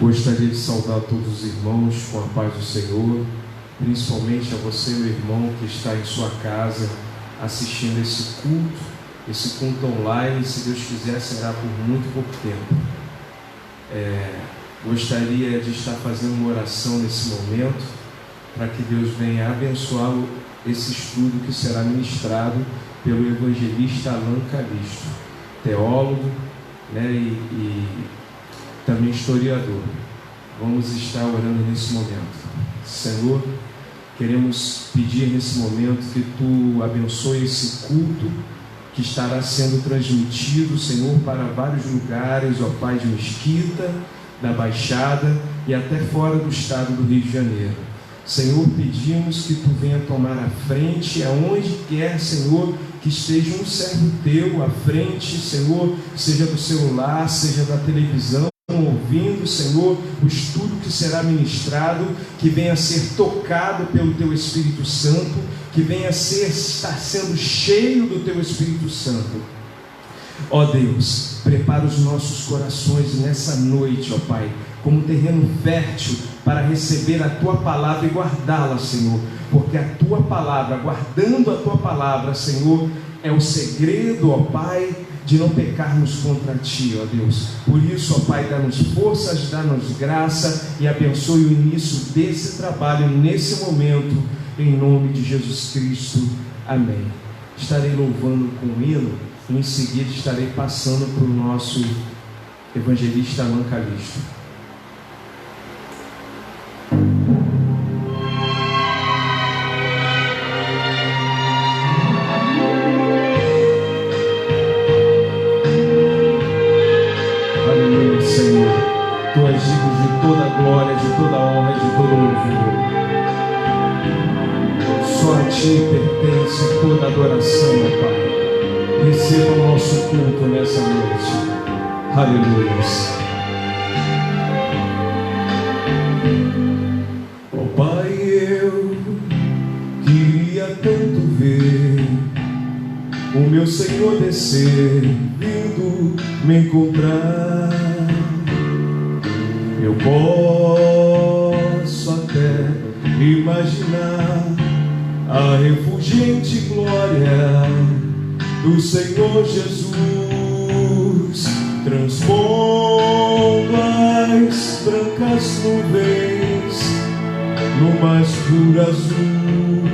Gostaria de saudar todos os irmãos com a paz do Senhor, principalmente a você, meu irmão, que está em sua casa assistindo esse culto online. Se Deus quiser, será por muito pouco tempo. Gostaria de estar fazendo uma oração nesse momento, para que Deus venha abençoar esse estudo que será ministrado pelo evangelista Alain Calixto, teólogo, e também historiador. Vamos estar orando nesse momento. Senhor, queremos pedir nesse momento que Tu abençoe esse culto que estará sendo transmitido, Senhor, para vários lugares, ó Pai, de Mesquita, da Baixada e até fora do estado do Rio de Janeiro. Senhor, pedimos que Tu venha tomar a frente, aonde quer, Senhor, que esteja um servo Teu à frente, Senhor, seja do celular, seja da televisão, ouvindo, Senhor, o estudo que será ministrado, que venha a ser tocado pelo Teu Espírito Santo, que venha a estar sendo cheio do Teu Espírito Santo. Ó Deus, prepara os nossos corações nessa noite, ó Pai, como terreno fértil para receber a Tua palavra e guardá-la, Senhor, porque a Tua palavra, guardando a Tua palavra, Senhor, é o segredo, ó Pai, de não pecarmos contra Ti, ó Deus. Por isso, ó Pai, dá-nos forças, dá-nos graça e abençoe o início desse trabalho nesse momento, em nome de Jesus Cristo. Amém. Estarei louvando com o hino e em seguida estarei passando para o nosso evangelista Alain Calixto. Tu és digno de toda glória, de toda honra, de todo louvor. Só a Ti pertence toda adoração, ó Pai. Receba o nosso culto nessa noite. Aleluia. Ó Pai, eu queria tanto ver o meu Senhor descer, vindo me encontrar. Eu posso até imaginar a refulgente glória do Senhor Jesus, transpondo as brancas nuvens no mais puro azul,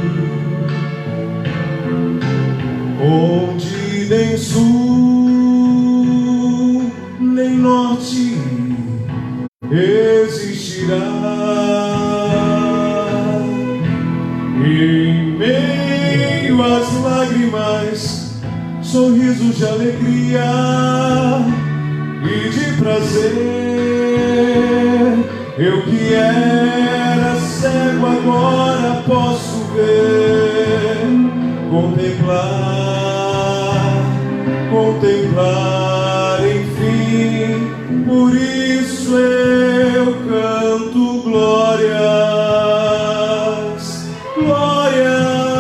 onde nem sul nem norte existirá. Em meio às lágrimas, sorrisos de alegria e de prazer. Eu que era cego agora posso ver, contemplar, enfim. Por isso eu canto glórias, glórias,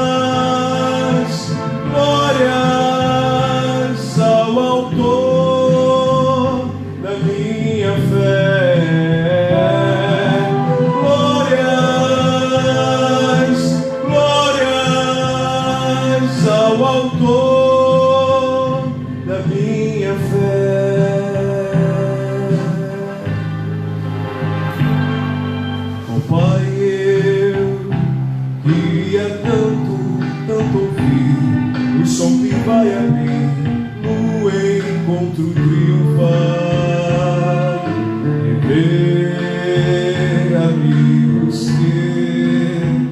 glórias ao Autor da minha fé. Glórias, glórias ao Autor da minha fé. Pai, eu queria tanto ouvir o som que vai abrir no encontro triunfal, e ver amigos que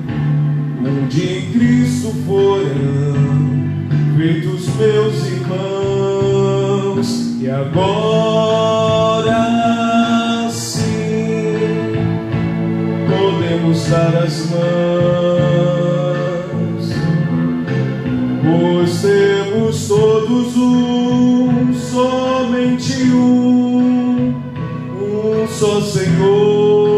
um dia em Cristo foram feitos meus irmãos, e agora podemos dar as mãos, pois temos todos somente um só Senhor.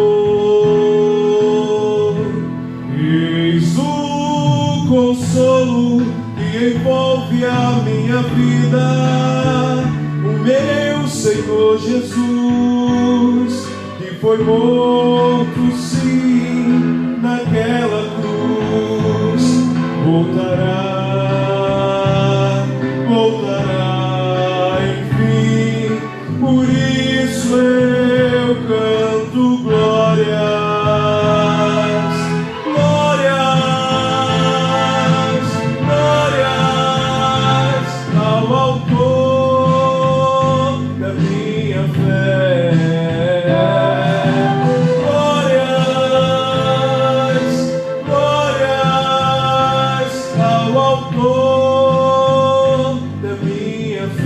Eis o consolo que envolve a minha vida, o meu Senhor Jesus, que que foi morto, sim, naquela cruz, voltará, voltará, enfim. Por isso eu canto glórias, glórias, glórias ao autor da minha fé. Glórias, glórias ao autor da minha fé.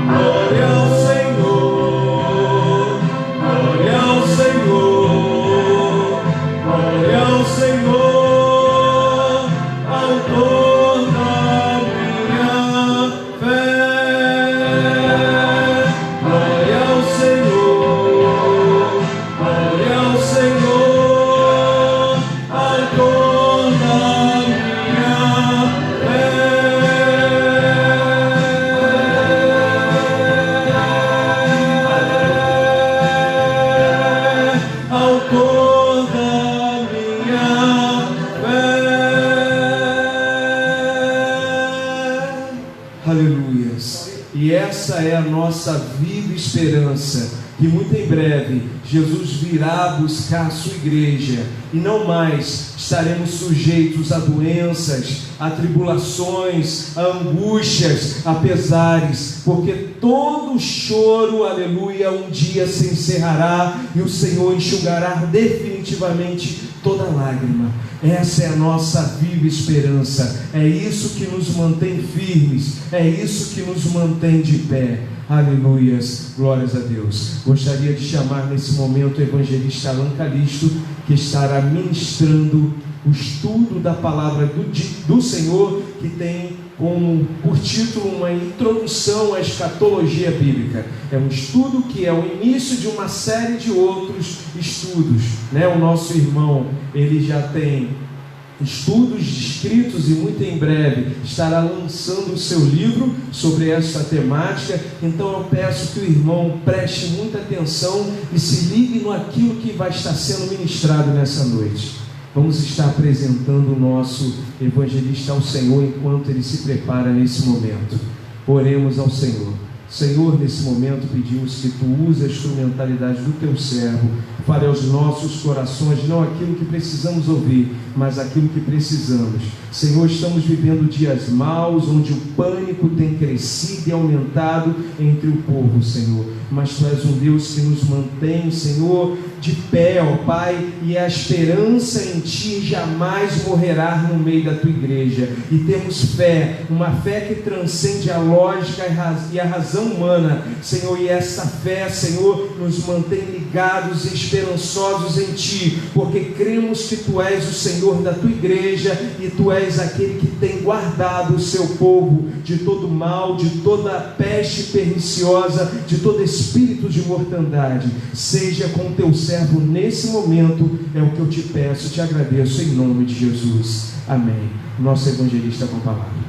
Glória ao Senhor, glória ao Senhor, glória ao Senhor, autor da minha fé. Glória ao Senhor, glória ao Senhor, autor da minha fé. Autor da minha fé. Aleluias. E essa é a nossa viva esperança, que muito em breve Jesus virá buscar a sua igreja e não mais estaremos sujeitos a doenças, a tribulações, a angústias, a pesares, porque todo choro, aleluia, um dia se encerrará e o Senhor enxugará definitivamente toda lágrima. Essa é a nossa viva esperança, é isso que nos mantém firmes, é isso que nos mantém de pé. Aleluias, glórias a Deus. Gostaria de chamar nesse momento o evangelista Alan Calixto, que estará ministrando o estudo da palavra do Senhor, que tem como por título uma introdução à escatologia bíblica. É um estudo que é o início de uma série de outros estudos, né? O nosso irmão, ele já tem estudos escritos e muito em breve estará lançando o seu livro sobre essa temática. Então eu peço que o irmão preste muita atenção e se ligue no aquilo que vai estar sendo ministrado nessa noite. Vamos estar apresentando o nosso evangelista ao Senhor enquanto ele se prepara nesse momento. Oremos ao Senhor. Senhor, nesse momento pedimos que Tu use a instrumentalidade do Teu servo, fale aos nossos corações, não aquilo que precisamos ouvir, mas aquilo que precisamos. Senhor, estamos vivendo dias maus, onde o pânico tem crescido e aumentado entre o povo, Senhor. Mas Tu és um Deus que nos mantém, Senhor, de pé, ó Pai, e a esperança em Ti jamais morrerá no meio da Tua igreja. E temos fé, uma fé que transcende a lógica e a razão humana, Senhor, e essa fé, Senhor, nos mantém ligados e esperançosos em Ti, porque cremos que Tu és o Senhor da Tua igreja e Tu és aquele que tem guardado o Seu povo de todo mal, de toda peste perniciosa, de todo espírito de mortandade. Seja com Teu servo nesse momento, é o que eu Te peço, Te agradeço em nome de Jesus. Amém. Nosso evangelista com a palavra.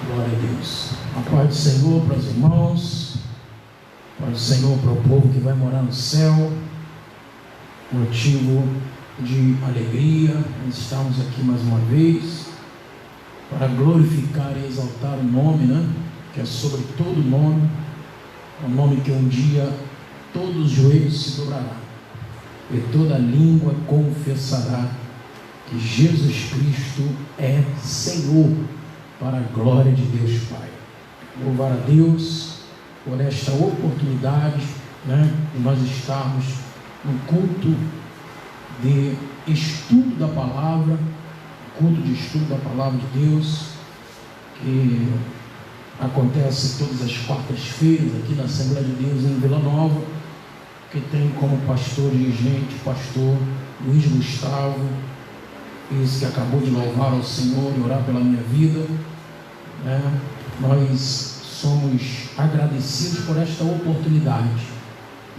Glória a Deus. A paz do Senhor para os irmãos, a paz do Senhor para o povo que vai morar no céu. Motivo de alegria nós estamos aqui mais uma vez para glorificar e exaltar o nome, né? Que é sobre todo nome, o nome que um dia todos os joelhos se dobrará e toda língua confessará que Jesus Cristo é Senhor, para a glória de Deus Pai. Louvar a Deus por esta oportunidade, né, de nós estarmos no culto de estudo da palavra, culto de estudo da palavra de Deus, que acontece todas as quartas-feiras aqui na Assembleia de Deus em Vila Nova, que tem como pastor dirigente o pastor Luiz Gustavo, esse que acabou de louvar ao Senhor e orar pela minha vida, né? Nós somos agradecidos por esta oportunidade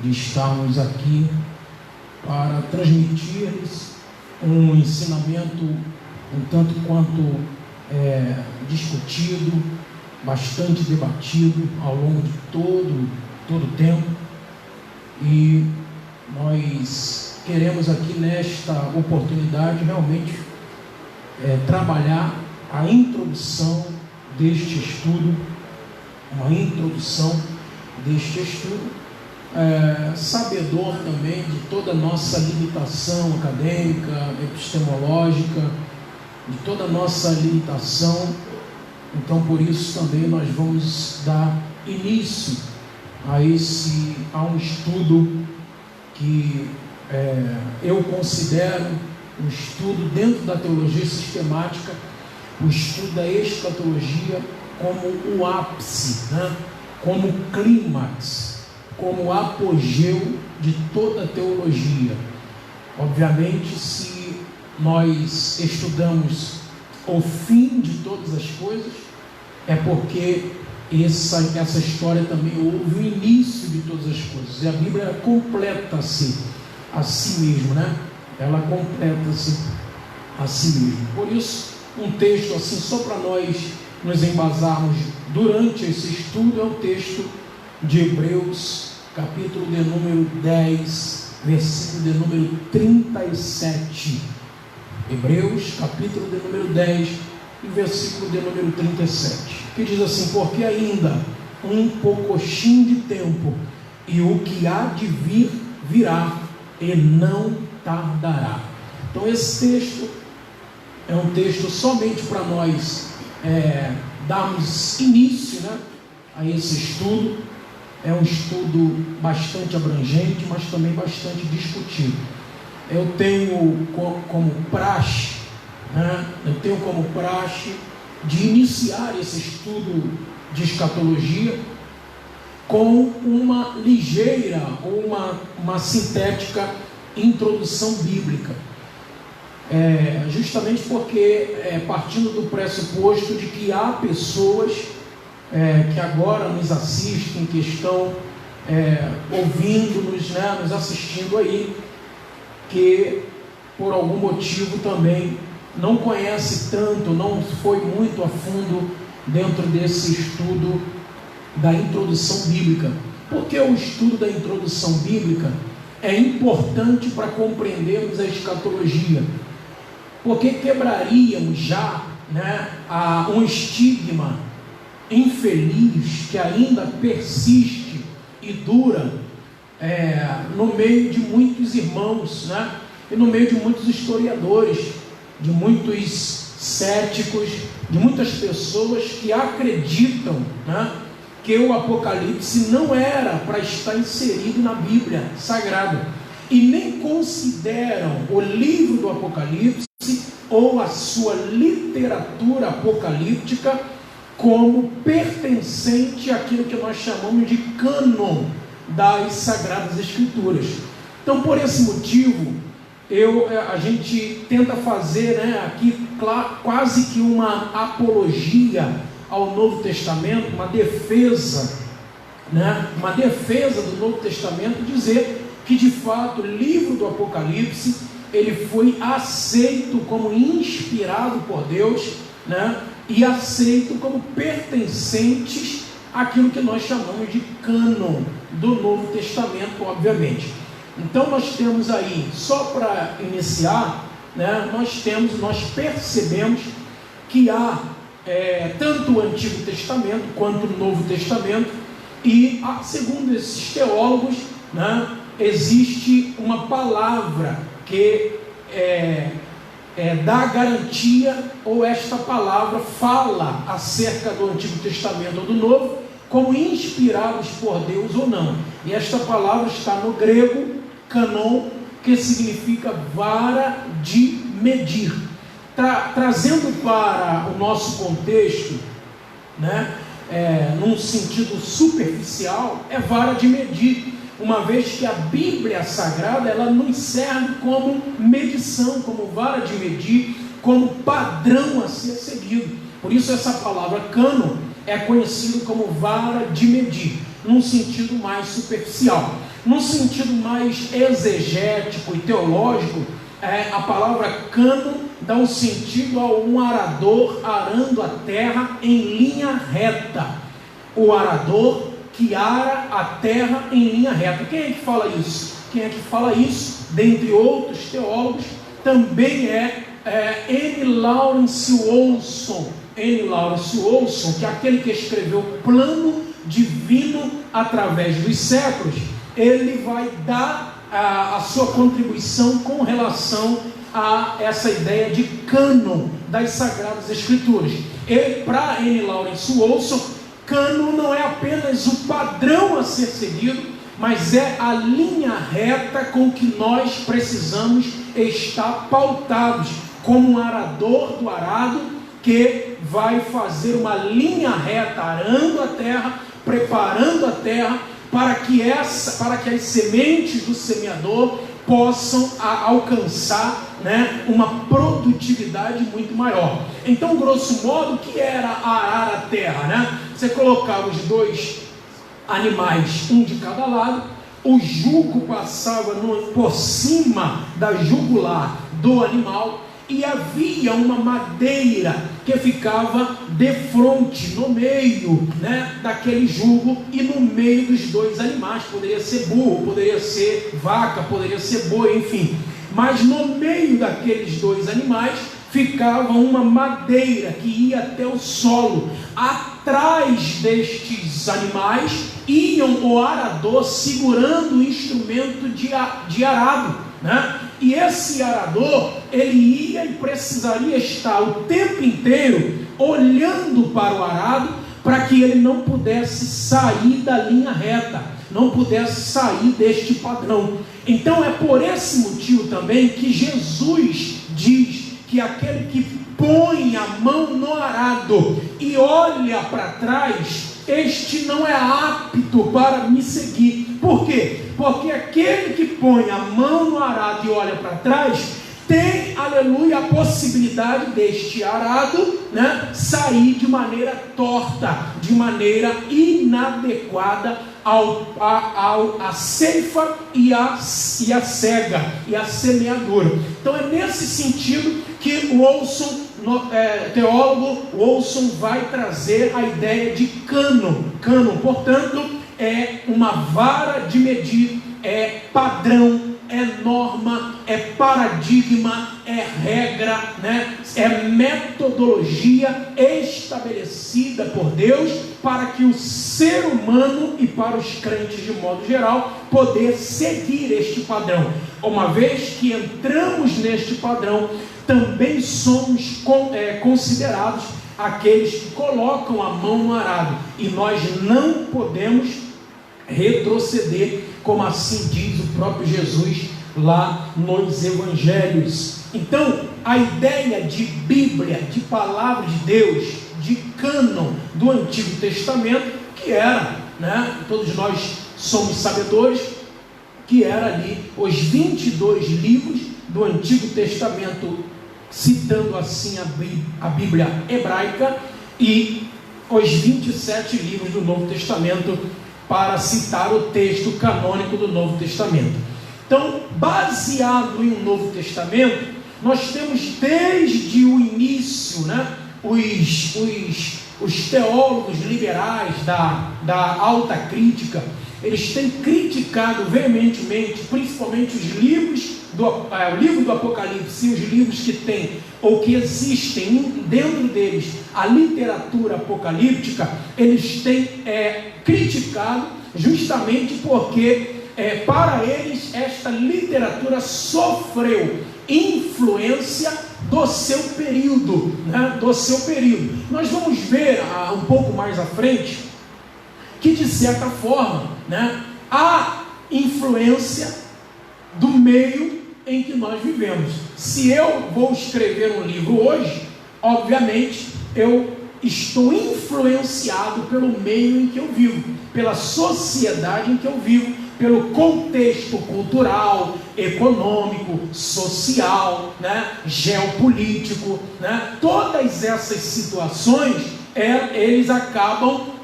de estarmos aqui para transmitir um ensinamento um tanto quanto discutido, bastante debatido ao longo de todo o tempo, e nós queremos aqui nesta oportunidade realmente trabalhar a introdução deste estudo, sabedor também de toda a nossa limitação acadêmica, epistemológica, de toda a nossa limitação. Então, por isso também nós vamos dar início a um estudo que eu considero um estudo dentro da teologia sistemática, o estudo da escatologia como o ápice, como o clímax, como o apogeu de toda a teologia. Obviamente, se nós estudamos o fim de todas as coisas, é porque essa história também houve o início de todas as coisas, e a Bíblia completa-se a si mesma, ela completa-se a si mesma. Por isso, um texto assim, só para nós nos embasarmos durante esse estudo, é o texto de Hebreus, capítulo de número 10, versículo de número 37. Hebreus, capítulo de número 10, e versículo de número 37, que diz assim: porque ainda um pouquinho de tempo, e o que há de vir, virá, e não tardará. Então esse texto é um texto somente para nós darmos início a esse estudo. É um estudo bastante abrangente, mas também bastante discutido. Eu tenho como praxe, de iniciar esse estudo de escatologia com uma ligeira ou uma sintética introdução bíblica, justamente porque partindo do pressuposto de que há pessoas que agora nos assistem, que estão ouvindo-nos, nos assistindo aí, que por algum motivo também não conhece tanto, não foi muito a fundo dentro desse estudo da introdução bíblica. Porque o estudo da introdução bíblica é importante para compreendermos a escatologia, porque quebraríamos já um estigma infeliz que ainda persiste e dura no meio de muitos irmãos, e no meio de muitos historiadores, de muitos céticos, de muitas pessoas que acreditam que o Apocalipse não era para estar inserido na Bíblia Sagrada, e nem consideram o livro do Apocalipse ou a sua literatura apocalíptica como pertencente àquilo que nós chamamos de cânon das Sagradas Escrituras. Então, por esse motivo, a gente tenta fazer aqui quase que uma apologia ao Novo Testamento, uma defesa do Novo Testamento, dizer que de fato o livro do Apocalipse ele foi aceito como inspirado por Deus, e aceito como pertencentes àquilo que nós chamamos de cânon do Novo Testamento, obviamente. Então nós temos aí, só para iniciar, nós percebemos que há tanto o Antigo Testamento quanto o Novo Testamento, e segundo esses teólogos, existe uma palavra que dá garantia, ou esta palavra fala acerca do Antigo Testamento ou do Novo, como inspirados por Deus ou não. E esta palavra está no grego canon, que significa vara de medir. Trazendo para o nosso contexto, num sentido superficial, é vara de medir, uma vez que a Bíblia Sagrada ela nos serve como medição, como vara de medir, como padrão a ser seguido. Por isso essa palavra cânon é conhecido como vara de medir, num sentido mais superficial. Num sentido mais exegético e teológico, a palavra cânon dá um sentido a um arador arando a terra em linha reta. O arador que ara a terra em linha reta. Quem é que fala isso? Quem é que fala isso, dentre outros teólogos, também é N. Lawrence Olson. N. Lawrence Olson, que é aquele que escreveu o Plano Divino através dos séculos. Ele vai dar a sua contribuição com relação a essa ideia de cânon das Sagradas Escrituras. Para N. Lawrence Olson, cânon não é apenas o padrão a ser seguido, mas é a linha reta com que nós precisamos estar pautados, como um arador do arado que vai fazer uma linha reta, arando a terra, preparando a terra, para que as sementes do semeador possam alcançar, né, uma produtividade muito maior. Então, grosso modo, o que era arar a terra, né? Você colocava os dois animais, um de cada lado, o jugo passava por cima da jugular do animal, e havia uma madeira que ficava defronte, no meio, né, daquele jugo, e no meio dos dois animais. Poderia ser burro, poderia ser vaca, poderia ser boi, enfim. Mas no meio daqueles dois animais ficava uma madeira que ia até o solo. Atrás destes animais iam o arador segurando o instrumento de arado, né? E esse arador, ele ia e precisaria estar o tempo inteiro olhando para o arado, para que ele não pudesse sair da linha reta, não pudesse sair deste padrão. Então é por esse motivo também que Jesus diz que aquele que põe a mão no arado e olha para trás, este não é apto para me seguir. Por quê? Porque aquele que põe a mão no arado e olha para trás, tem, aleluia, a possibilidade deste arado, né, sair de maneira torta, de maneira inadequada a ceifa e a cega e a semeadura. Então é nesse sentido que o Olson, teólogo Olson, vai trazer a ideia de cânon. Cânon, portanto, é uma vara de medir, é padrão, é norma, é paradigma, é regra, né? É metodologia estabelecida por Deus para que o ser humano e para os crentes de modo geral poder seguir este padrão. Uma vez que entramos neste padrão, também somos considerados aqueles que colocam a mão no arado, e nós não podemos retroceder, como assim diz o próprio Jesus lá nos Evangelhos. Então, a ideia de Bíblia, de palavra de Deus, de cânon do Antigo Testamento, que era, né, todos nós somos sabedores, que era ali os 22 livros do Antigo Testamento, citando assim a Bíblia hebraica, e os 27 livros do Novo Testamento, para citar o texto canônico do Novo Testamento. Então, baseado em um Novo Testamento, nós temos desde o início, né, os teólogos liberais da alta crítica, eles têm criticado veementemente, principalmente os livros o livro do Apocalipse, e os livros que tem, ou que existem dentro deles, a literatura apocalíptica. Eles têm criticado justamente porque para eles esta literatura sofreu influência do seu período, né? Nós vamos ver um pouco mais à frente que, de certa forma, né, há influência do meio em que nós vivemos. Se eu vou escrever um livro hoje, obviamente eu estou influenciado pelo meio em que eu vivo, pela sociedade em que eu vivo, pelo contexto cultural, econômico, social, né, geopolítico, né? Todas essas situações, eles acabam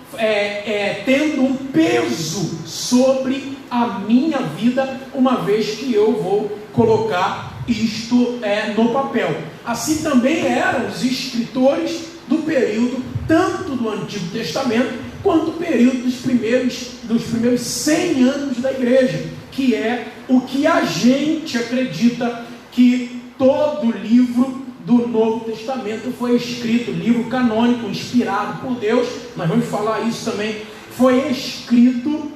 tendo um peso sobre a minha vida, uma vez que eu vou colocar isto no papel. Assim também eram os escritores do período tanto do Antigo Testamento quanto do período dos primeiros 100 anos da igreja, que é o que a gente acredita que todo livro do Novo Testamento foi escrito, livro canônico, inspirado por Deus. Nós vamos falar isso também. Foi escrito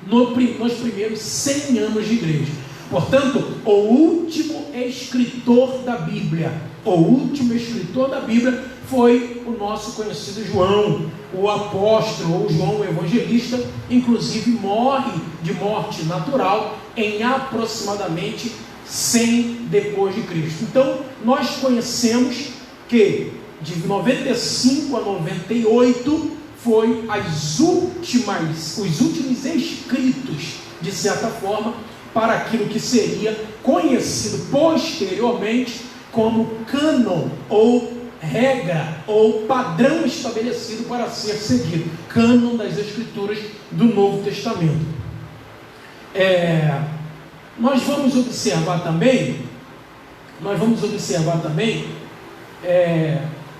nos primeiros 100 anos de igreja. Portanto, o último escritor da Bíblia foi o nosso conhecido João, o apóstolo, ou João o evangelista. Inclusive morre de morte natural em aproximadamente 100 depois de Cristo. Então, nós conhecemos que de 95 a 98 foi os últimos escritos, de certa forma, para aquilo que seria conhecido posteriormente como cânon, ou regra, ou padrão estabelecido para ser seguido, cânon das Escrituras do Novo Testamento. Nós vamos observar também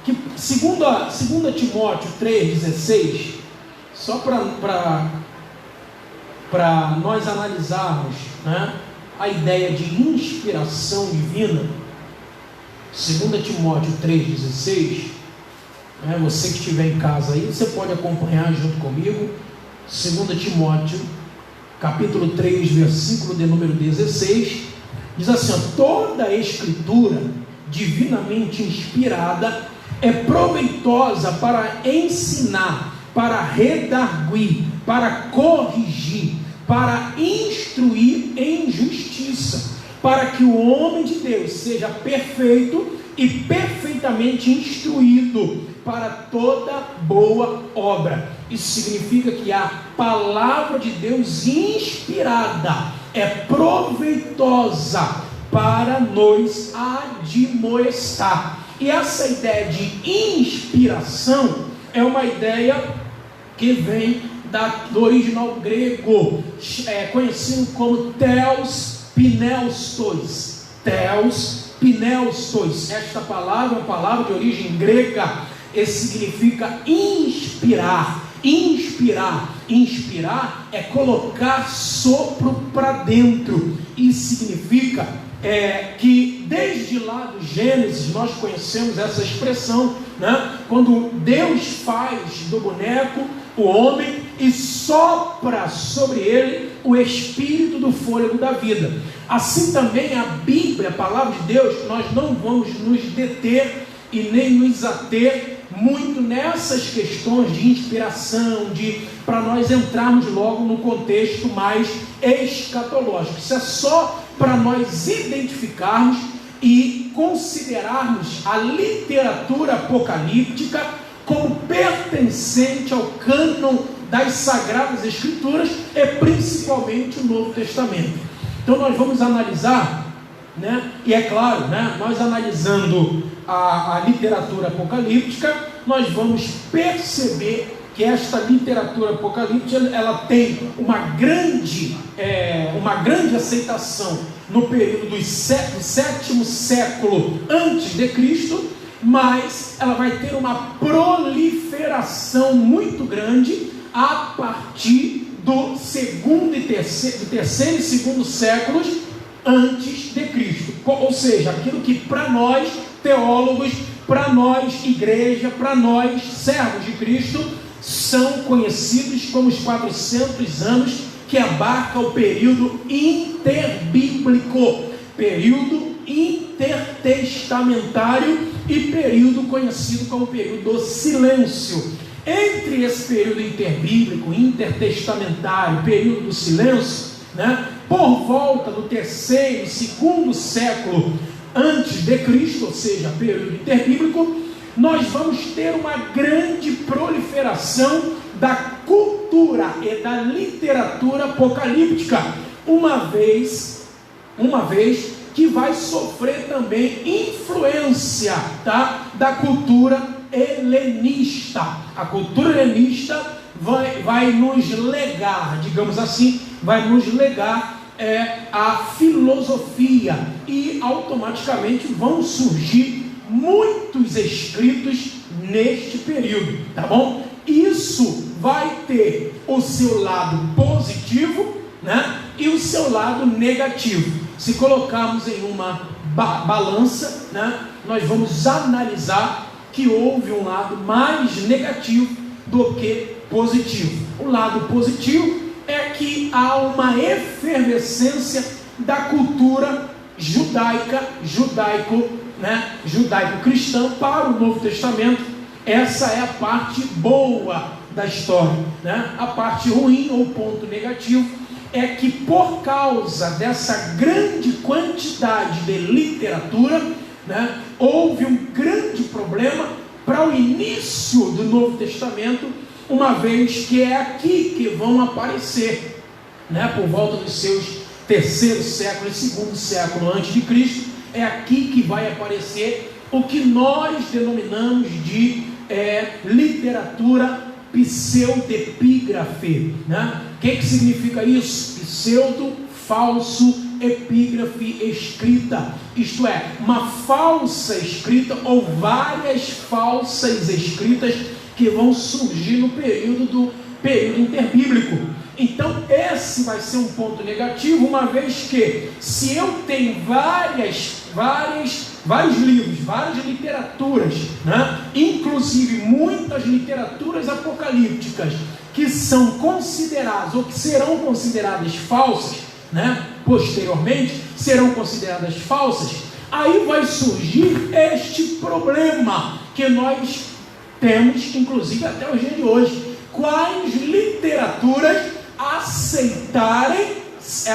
que segundo Timóteo 3,16, só para nós analisarmos, né, a ideia de inspiração divina. 2 Timóteo 3,16, né, você que estiver em casa aí, você pode acompanhar junto comigo. 2 Timóteo capítulo 3, versículo de número 16, diz assim: toda a escritura divinamente inspirada é proveitosa para ensinar, para redarguir, para corrigir, para instruir em justiça, para que o homem de Deus seja perfeito e perfeitamente instruído para toda boa obra. Isso significa que a palavra de Deus inspirada é proveitosa para nos admoestar. E essa ideia de inspiração é uma ideia que vem do original grego, conhecido como Theos Pneustos. Theos Pneustos. Esta palavra é uma palavra de origem grega e significa inspirar. Inspirar é colocar sopro para dentro. Isso significa que desde lá do Gênesis nós conhecemos essa expressão, né? Quando Deus faz do boneco o homem e sopra sobre ele o espírito do fôlego da vida. Assim também a Bíblia, a palavra de Deus, nós não vamos nos deter e nem nos ater muito nessas questões de inspiração, para nós entrarmos logo no contexto mais escatológico. Isso é só para nós identificarmos e considerarmos a literatura apocalíptica como pertencente ao cânon das Sagradas Escrituras e principalmente o Novo Testamento. Então nós vamos analisar, né? E é claro, né, nós analisando a literatura apocalíptica, nós vamos perceber que esta literatura apocalíptica ela tem uma grande aceitação no período do sétimo século antes de Cristo, mas ela vai ter uma proliferação muito grande a partir do terceiro e segundo séculos antes de Cristo. Ou seja, aquilo que para nós teólogos, para nós igreja, para nós servos de Cristo, são conhecidos como os 400 anos que abarca o período interbíblico, período intertestamentário e período conhecido como período do silêncio. Entre esse período interbíblico, intertestamentário, período do silêncio, né, por volta do terceiro e segundo século antes de Cristo, ou seja, período interbíblico, nós vamos ter uma grande proliferação da cultura e da literatura apocalíptica, uma vez que vai sofrer também influência, tá, da cultura helenista. A cultura helenista vai nos legar, digamos assim, vai nos legar a filosofia, e automaticamente vão surgir muitos escritos neste período, tá bom? Isso vai ter o seu lado positivo, né, e o seu lado negativo. Se colocarmos em uma balança, né, nós vamos analisar que houve um lado mais negativo do que positivo. O lado positivo é que há uma efervescência da cultura judaico-cristã para o Novo Testamento. Essa é a parte boa da história, né? A parte ruim, ou ponto negativo, é que por causa dessa grande quantidade de literatura, né, houve um grande problema para o início do Novo Testamento, uma vez que é aqui que vão aparecer, né, por volta dos seus terceiro século e segundo século antes de Cristo, é aqui que vai aparecer o que nós denominamos de literatura pseudepígrafe, né? O que significa isso? Pseudo, falso, epígrafe, escrita, isto é, uma falsa escrita ou várias falsas escritas que vão surgir no período interbíblico. Então esse vai ser um ponto negativo, uma vez que se eu tenho vários livros, várias literaturas, né, inclusive muitas literaturas apocalípticas que são consideradas ou que serão consideradas falsas, né, posteriormente serão consideradas falsas, aí vai surgir este problema que nós temos, inclusive até o dia de hoje: quais literaturas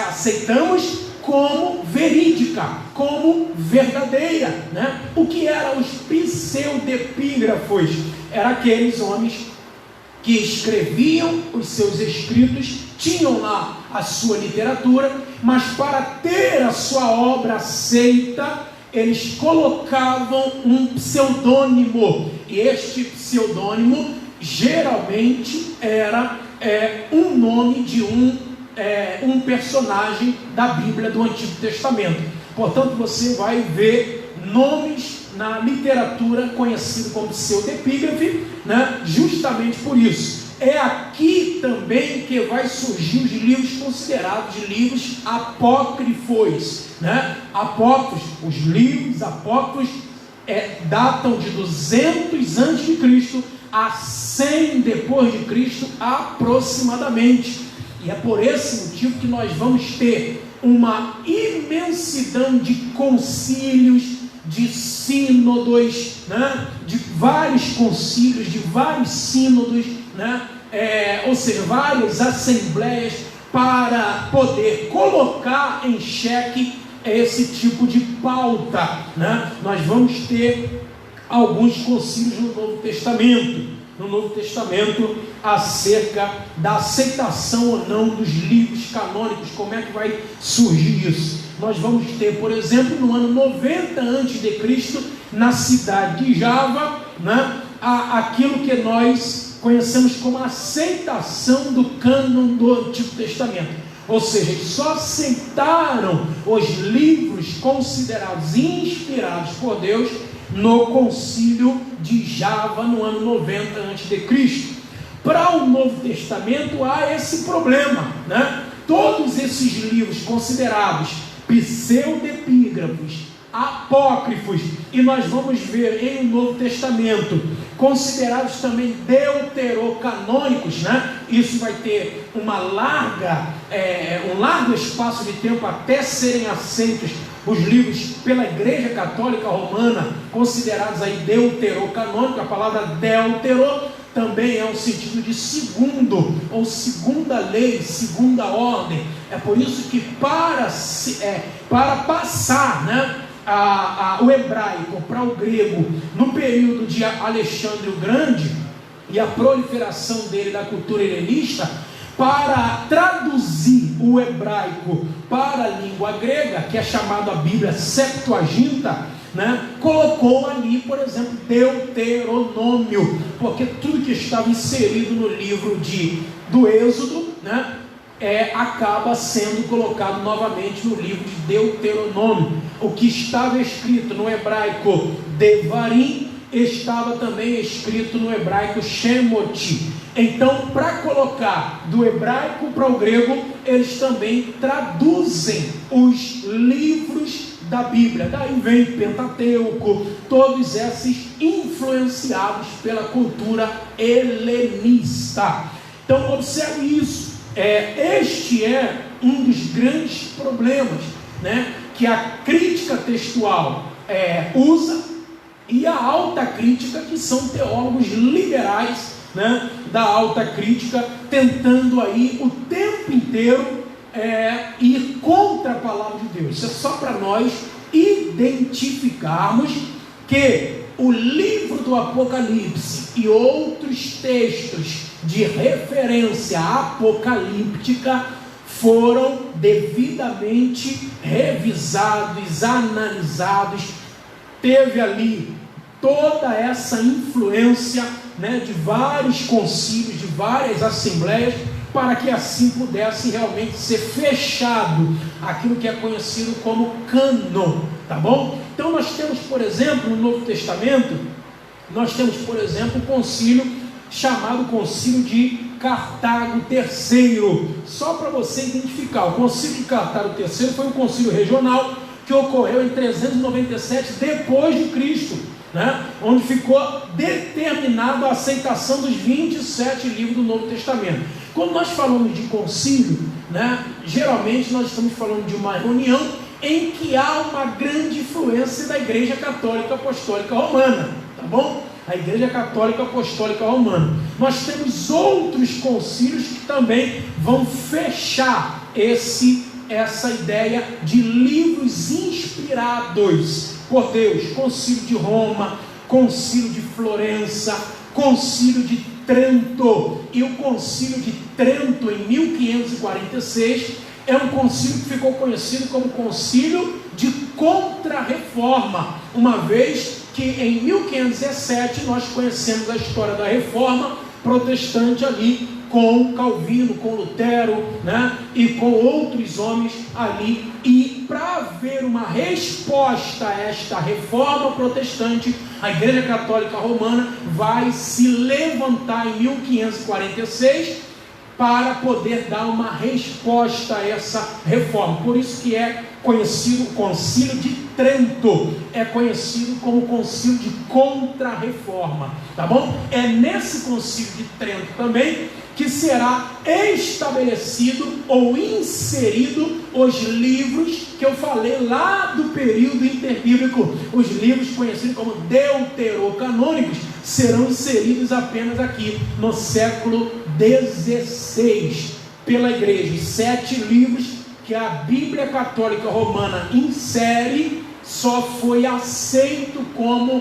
aceitamos como verídica, como verdadeira, né? O que eram os pseudepígrafos? Eram aqueles homens que escreviam os seus escritos, tinham lá a sua literatura, mas para ter a sua obra aceita, eles colocavam um pseudônimo, e este pseudônimo geralmente era um nome de um personagem da Bíblia do Antigo Testamento. Portanto, você vai ver nomes na literatura conhecido como pseudepígrafe, né? Justamente por isso. É aqui também que vai surgir os livros considerados de livros apócrifos, né? Apócrifos, os livros apócrifos datam de 200 a.C. a 100 depois de Cristo aproximadamente. E é por esse motivo que nós vamos ter uma imensidão de concílios, de sínodos, né? De vários concílios, de vários sínodos, né? Ou seja, várias assembleias para poder colocar em xeque esse tipo de pauta, né? Nós vamos ter alguns concílios no Novo Testamento, acerca da aceitação ou não dos livros canônicos. Como é que vai surgir isso? Nós vamos ter, por exemplo, no ano 90 a.C., na cidade de Java, né, aquilo que nós conhecemos como a aceitação do cânon do Antigo Testamento. Ou seja, eles só aceitaram os livros considerados inspirados por Deus no concílio de Java, no ano 90 a.C. Para o Novo Testamento há esse problema, né? Todos esses livros considerados pseudepígrafos, apócrifos, e nós vamos ver em o Novo Testamento considerados também deuterocanônicos, né? Isso vai ter um largo espaço de tempo até serem aceitos os livros pela Igreja Católica Romana, considerados aí deuterocanônicos. A palavra deutero também é um sentido de segundo, ou segunda lei, segunda ordem. É por isso que para passar, né, o hebraico para o grego no período de Alexandre o Grande e a proliferação dele da cultura helenista, para traduzir o hebraico para a língua grega, que é chamado a Bíblia Septuaginta, né, colocou ali, por exemplo, Deuteronômio, porque tudo que estava inserido no livro do Êxodo, né, acaba sendo colocado novamente no livro de Deuteronômio. O que estava escrito no hebraico Devarim estava também escrito no hebraico Shemot. Então, para colocar do hebraico para o grego, eles também traduzem os livros da Bíblia. Daí vem Pentateuco, todos esses influenciados pela cultura helenista. Então, observe isso. Este é um dos grandes problemas, né, que a crítica textual usa, e a alta crítica, que são teólogos liberais, né, da alta crítica, tentando aí o tempo inteiro ir contra a palavra de Deus. Isso é só para nós identificarmos que o livro do Apocalipse e outros textos de referência apocalíptica foram devidamente revisados, analisados. Teve ali toda essa influência, né, de vários concílios, de várias assembleias, para que assim pudesse realmente ser fechado aquilo que é conhecido como cânon, tá bom? Então nós temos, por exemplo, no Novo Testamento, nós temos, por exemplo, o concílio chamado Concílio de Cartago III. Só para você identificar, o Concílio de Cartago III foi um concílio regional que ocorreu em 397 depois de Cristo, né? Onde ficou determinado a aceitação dos 27 livros do Novo Testamento. Quando nós falamos de concílio, né, geralmente nós estamos falando de uma reunião em que há uma grande influência da Igreja Católica Apostólica Romana, tá bom? A Igreja Católica Apostólica Romana. Nós temos outros concílios que também vão fechar essa ideia de livros inspirados por Deus. Concílio de Roma, Concílio de Florença, Concílio de Trento. E o Concílio de Trento, em 1546, é um concílio que ficou conhecido como Concílio de Contra-Reforma, uma vez que em 1517 nós conhecemos a história da Reforma Protestante ali, com Calvino, com Lutero, né, e com outros homens ali. E para haver uma resposta a esta reforma protestante, a Igreja Católica Romana vai se levantar em 1546 para poder dar uma resposta a essa reforma. Por isso que é conhecido o Concílio de Trento, é conhecido como Concílio de Contra-Reforma, tá bom? É nesse Concílio de Trento também que será estabelecido ou inserido os livros que eu falei lá do período interbíblico. Os livros conhecidos como deuterocanônicos serão inseridos apenas aqui no século XVI pela igreja. Os 7 livros que a Bíblia Católica Romana insere só foi aceito como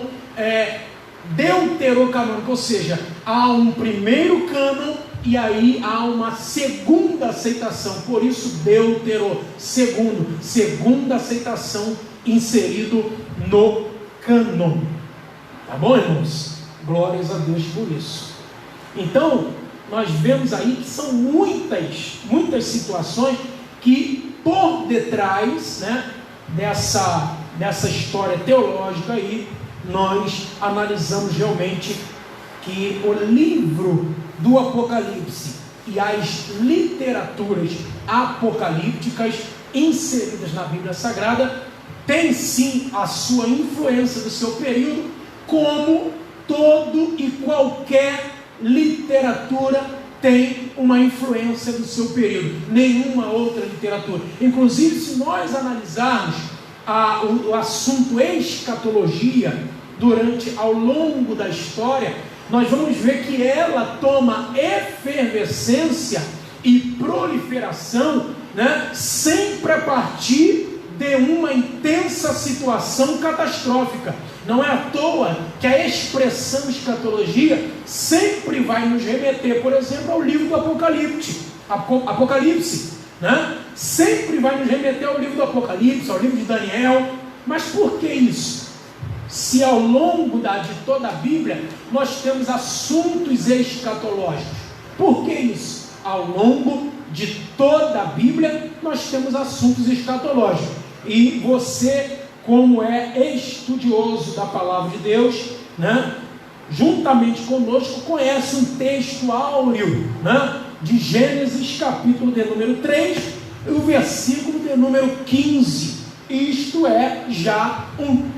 deuterocanônico, ou seja, há um primeiro cânon e aí há uma segunda aceitação. Por isso deutero, segunda aceitação inserido no cânon. Tá bom, irmãos? Glórias a Deus por isso. Então nós vemos aí que são muitas situações que por detrás, né, dessa história teológica aí, nós analisamos realmente que o livro do Apocalipse e as literaturas apocalípticas inseridas na Bíblia Sagrada têm sim a sua influência do seu período, como todo e qualquer literatura tem uma influência do seu período, nenhuma outra literatura. Inclusive, se nós analisarmos o assunto escatologia ao longo da história, nós vamos ver que ela toma efervescência e proliferação, né, sempre a partir de uma intensa situação catastrófica. Não é à toa que a expressão escatologia sempre vai nos remeter, por exemplo, ao livro do Apocalipse, né? Sempre vai nos remeter ao livro do Apocalipse, ao livro de Daniel. Mas por que isso? Se ao longo de toda a Bíblia nós temos assuntos escatológicos, por que isso? Ao longo de toda a Bíblia, nós temos assuntos escatológicos. E você, como é estudioso da palavra de Deus, né, juntamente conosco, conhece um texto áureo, né, de Gênesis, capítulo de número 3, e o versículo de número 15. Isto é já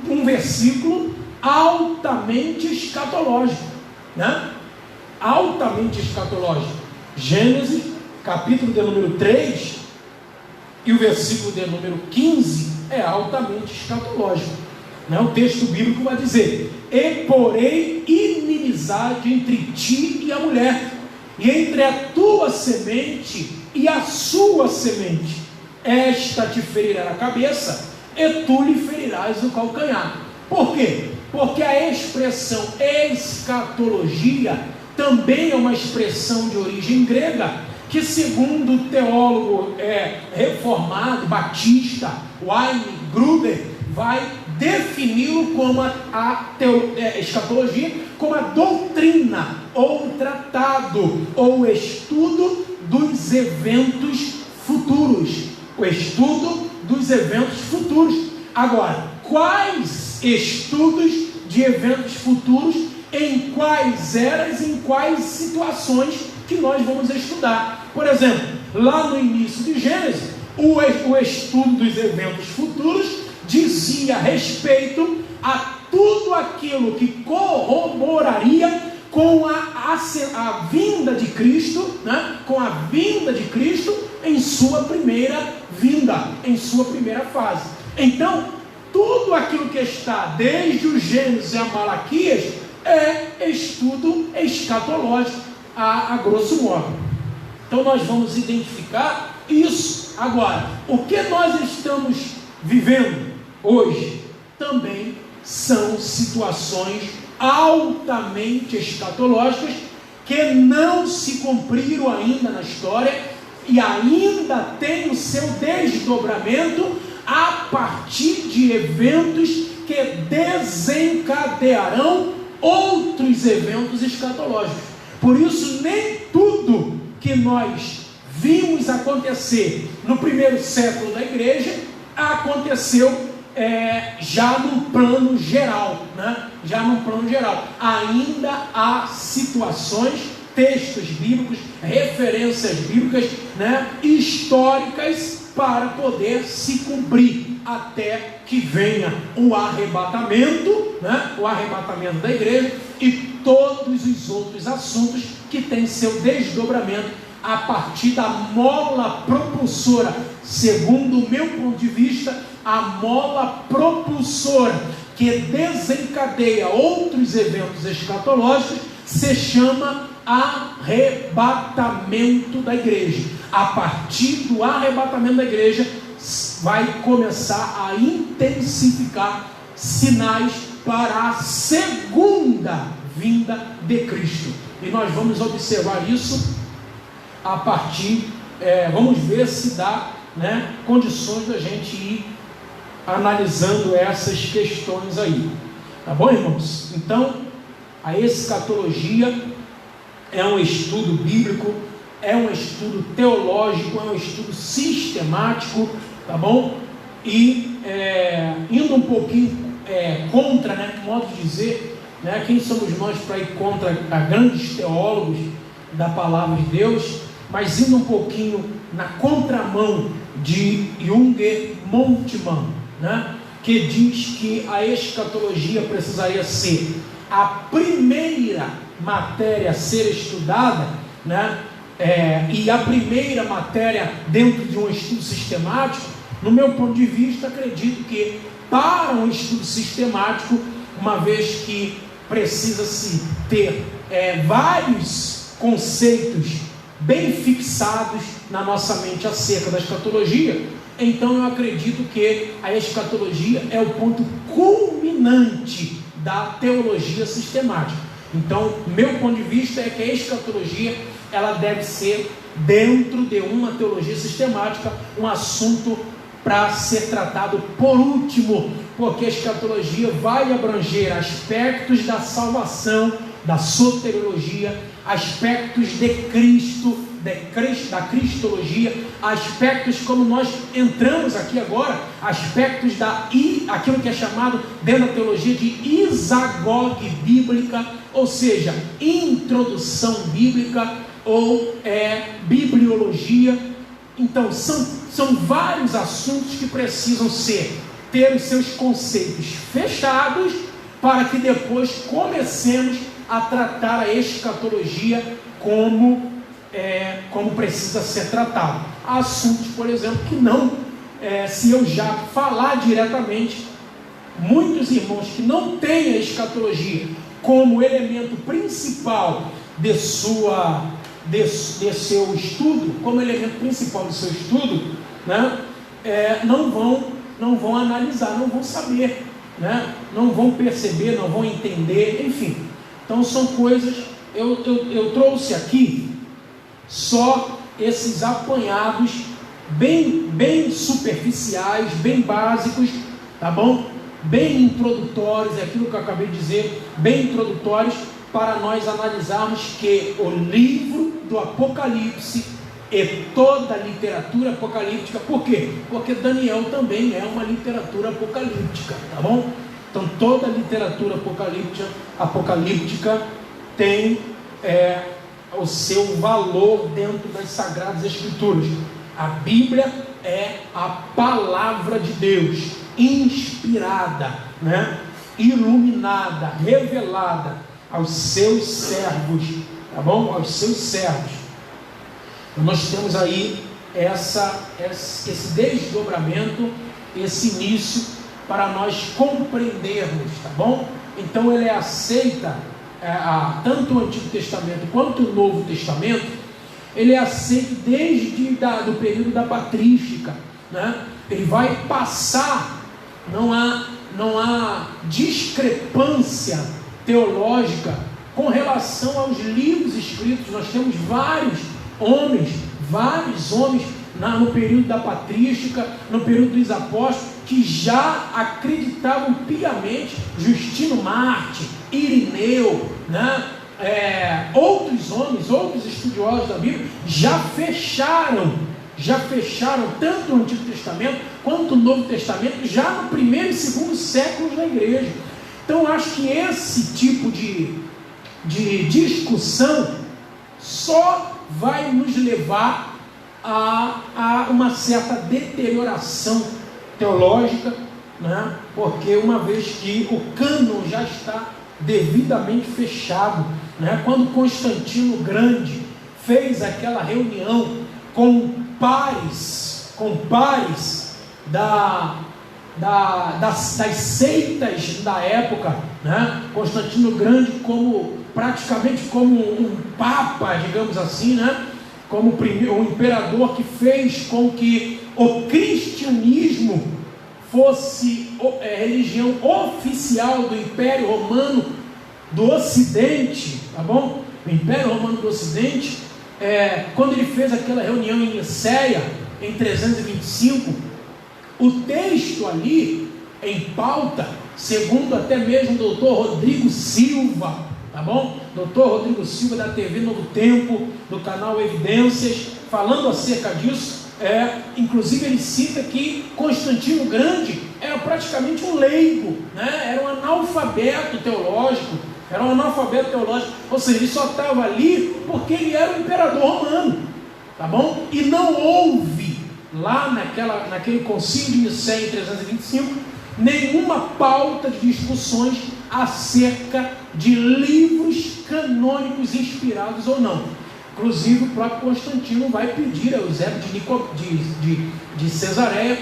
um versículo altamente escatológico, né? Altamente escatológico. Gênesis, capítulo de número 3, e o versículo de número 15 é altamente escatológico, né? O texto bíblico vai dizer: e porém inimizade entre ti e a mulher, e entre a tua semente e a sua semente, esta te ferirá a cabeça, e tu lhe ferirás o calcanhar. Por quê? Porque a expressão escatologia também é uma expressão de origem grega, que segundo o teólogo reformado, batista, Wayne Grudem, vai defini-lo como a escatologia, como a doutrina, ou tratado, ou estudo dos eventos futuros. O estudo dos eventos futuros. Agora, quais estudos de eventos futuros, em quais eras, em quais situações que nós vamos estudar? Por exemplo, lá no início de Gênesis, o estudo dos eventos futuros dizia respeito a tudo aquilo que corroboraria com a vinda de Cristo, né? Com a vinda de Cristo em sua primeira vinda, em sua primeira fase. Então, tudo aquilo que está desde o Gênesis a Malaquias é estudo escatológico, a grosso modo. Então nós vamos identificar isso. Agora, o que nós estamos vivendo hoje também são situações altamente escatológicas que não se cumpriram ainda na história e ainda tem o seu desdobramento a partir de eventos que desencadearão outros eventos escatológicos. Por isso, nem tudo que nós vimos acontecer no primeiro século da igreja aconteceu já num plano geral, né? Já num plano geral. Ainda há situações, textos bíblicos, referências bíblicas, né, históricas para poder se cumprir até que venha o arrebatamento, né, o arrebatamento da igreja e todos os outros assuntos que têm seu desdobramento a partir da mola propulsora. Segundo o meu ponto de vista, a mola propulsora que desencadeia outros eventos escatológicos se chama arrebatamento da igreja. A partir do arrebatamento da igreja vai começar a intensificar sinais para a segunda vinda de Cristo. E nós vamos observar isso a partir, vamos ver se dá, né, condições da gente ir analisando essas questões aí. Tá bom, irmãos? Então, a escatologia é um estudo bíblico, é um estudo teológico, é um estudo sistemático, tá bom? E indo um pouquinho contra, né, modo de dizer, né, quem somos nós para ir contra grandes teólogos da palavra de Deus, mas indo um pouquinho na contramão de Jürgen Moltmann, né, que diz que a escatologia precisaria ser a primeira matéria a ser estudada, né, e a primeira matéria dentro de um estudo sistemático. No meu ponto de vista, acredito que para um estudo sistemático, uma vez que precisa-se ter vários conceitos bem fixados na nossa mente acerca da escatologia, então eu acredito que a escatologia é o ponto culminante da teologia sistemática. Então, meu ponto de vista é que a escatologia ela deve ser, dentro de uma teologia sistemática, um assunto para ser tratado por último, porque a escatologia vai abranger aspectos da salvação, da soteriologia, aspectos de Cristo, da cristologia, aspectos como nós entramos aqui agora, aspectos aquilo que é chamado dentro da teologia de isagoge bíblica, ou seja, introdução bíblica ou bibliologia. Então são vários assuntos que precisam ter os seus conceitos fechados para que depois comecemos a tratar a escatologia como precisa ser tratado. Há assuntos, por exemplo, que não, se eu já falar diretamente, muitos irmãos que não têm a escatologia como elemento principal de seu estudo, como elemento principal do seu estudo, né, não vão analisar, não vão saber, né, não vão perceber, não vão entender, enfim. Então são coisas, eu trouxe aqui só esses apanhados bem superficiais, bem básicos, tá bom? Bem introdutórios, é aquilo que eu acabei de dizer, bem introdutórios, para nós analisarmos que o livro do Apocalipse e toda a literatura apocalíptica, por quê? Porque Daniel também é uma literatura apocalíptica, tá bom? Então toda a literatura apocalíptica tem o seu valor dentro das Sagradas Escrituras. A Bíblia é a palavra de Deus, inspirada, né? Iluminada, revelada aos seus servos, tá bom? Aos seus servos. Então, nós temos aí esse desdobramento, esse início, para nós compreendermos, tá bom? Então ele aceita tanto o Antigo Testamento quanto o Novo Testamento, ele é aceito desde do período da patrística, né? Ele vai passar, não há discrepância teológica com relação aos livros escritos. Nós temos vários homens no período da patrística, no período dos apóstolos, que já acreditavam piamente. Tanto Marte, Irineu, né? Outros homens, outros estudiosos da Bíblia já fecharam tanto o Antigo Testamento quanto o Novo Testamento já no primeiro e segundo séculos da igreja. Então acho que esse tipo de discussão só vai nos levar a uma certa deterioração teológica, né? Porque uma vez que o cânon já está devidamente fechado, né? Quando Constantino Grande fez aquela reunião com pares das seitas da época, né? Constantino Grande praticamente como um papa, digamos assim, né? Como um imperador que fez com que o cristianismo fosse religião oficial do Império Romano do Ocidente, tá bom? O Império Romano do Ocidente, quando ele fez aquela reunião em Nicéia, em 325, o texto ali em pauta, segundo até mesmo o Dr. Rodrigo Silva, tá bom? Dr. Rodrigo Silva da TV Novo Tempo, do canal Evidências, falando acerca disso, inclusive ele cita que Constantino Grande era praticamente um leigo, né? Era um analfabeto teológico, ou seja, ele só estava ali porque ele era o imperador romano, tá bom? E não houve lá naquele concílio de Nicéia em 325 nenhuma pauta de discussões acerca de livros canônicos inspirados ou não. Inclusive o próprio Constantino vai pedir a Eusébio de Cesareia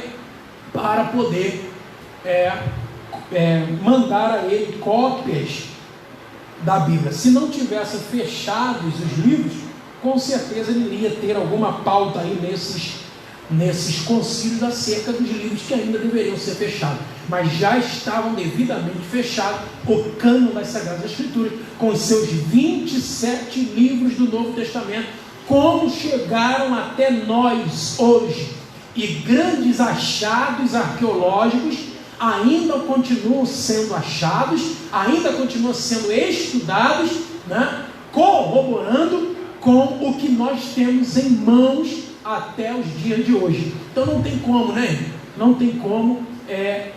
para poder mandar a ele cópias da Bíblia. Se não tivessem fechados os livros, com certeza ele iria ter alguma pauta aí nesses concílios acerca dos livros que ainda deveriam ser fechados, mas já estavam devidamente fechados o cânon das Sagradas Escrituras, com os seus 27 livros do Novo Testamento, como chegaram até nós hoje, e grandes achados arqueológicos ainda continuam sendo achados, ainda continuam sendo estudados, né? Corroborando com o que nós temos em mãos até os dias de hoje. Então não tem como, né? Não tem como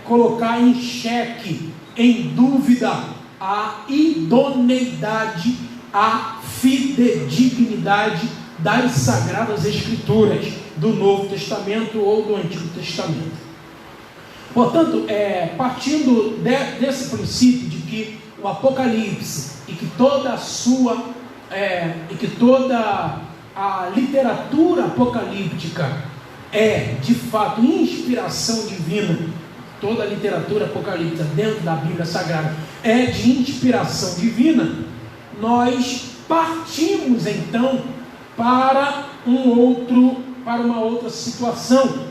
colocar em xeque, em dúvida, a idoneidade, a fidedignidade das Sagradas Escrituras, do Novo Testamento ou do Antigo Testamento. Portanto, partindo desse princípio de que o Apocalipse e que toda a literatura apocalíptica é de fato inspiração divina, toda a literatura apocalíptica dentro da Bíblia Sagrada é de inspiração divina, nós partimos então para uma outra situação,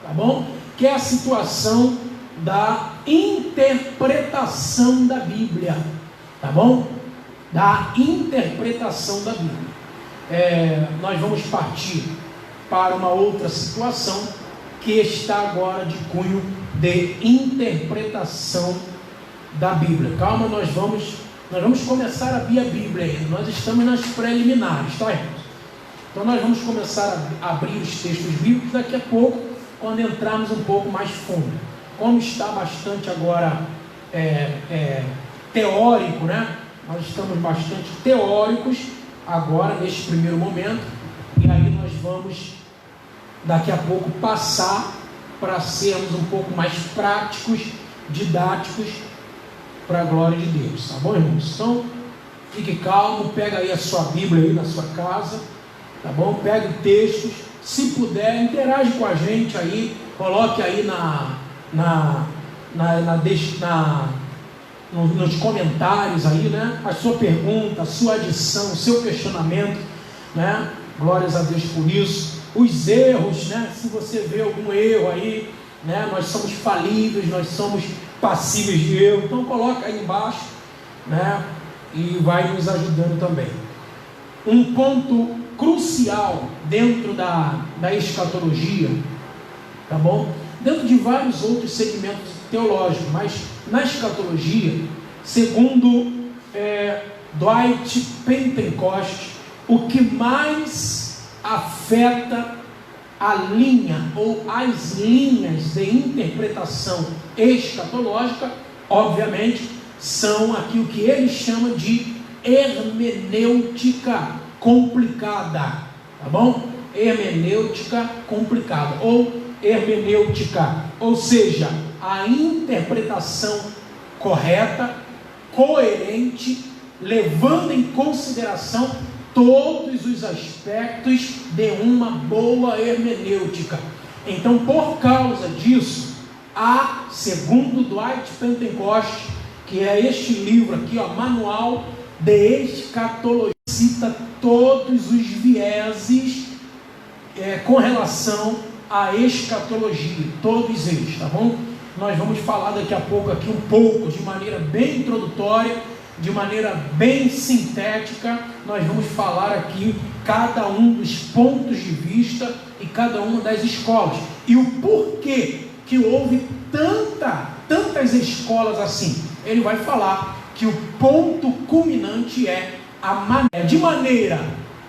tá bom? Que é a situação da interpretação da Bíblia, tá bom? Da interpretação da Bíblia. Nós vamos partir para uma outra situação que está agora de cunho de interpretação da Bíblia. Calma, nós vamos começar a abrir a Bíblia ainda. Nós estamos nas preliminares, tá, irmãos? Então nós vamos começar a abrir os textos bíblicos daqui a pouco, quando entrarmos um pouco mais fundo. Como está bastante agora teórico, né? Nós estamos bastante teóricos agora, neste primeiro momento, e aí nós vamos daqui a pouco passar para sermos um pouco mais práticos, didáticos, para a glória de Deus, tá bom, irmãos? Então, fique calmo, pega aí a sua Bíblia aí na sua casa, tá bom? Pegue textos, se puder, interage com a gente aí, coloque aí nos comentários aí, né? A sua pergunta, a sua adição, o seu questionamento, né? Glórias a Deus por isso. Os erros, né? Se você vê algum erro aí, né? Nós somos falíveis, nós somos passíveis de erro, então coloca aí embaixo, né? E vai nos ajudando também. Um ponto crucial dentro da escatologia, tá bom? Dentro de vários outros segmentos teológicos, mas na escatologia, segundo Dwight Pentecost, o que mais afeta a linha ou as linhas de interpretação escatológica, obviamente, são aquilo que ele chama de hermenêutica complicada, tá bom? Hermenêutica complicada ou hermenêutica, ou seja, a interpretação correta, coerente, levando em consideração todos os aspectos de uma boa hermenêutica. Então, por causa disso, segundo Dwight Pentecost, que é este livro aqui, ó, Manual de Escatologia, cita todos os vieses com relação à escatologia, todos eles, tá bom? Nós vamos falar daqui a pouco aqui um pouco, de maneira bem introdutória, de maneira bem sintética, nós vamos falar aqui cada um dos pontos de vista e cada uma das escolas, e o porquê que houve tantas escolas assim. Ele vai falar que o ponto culminante é de maneira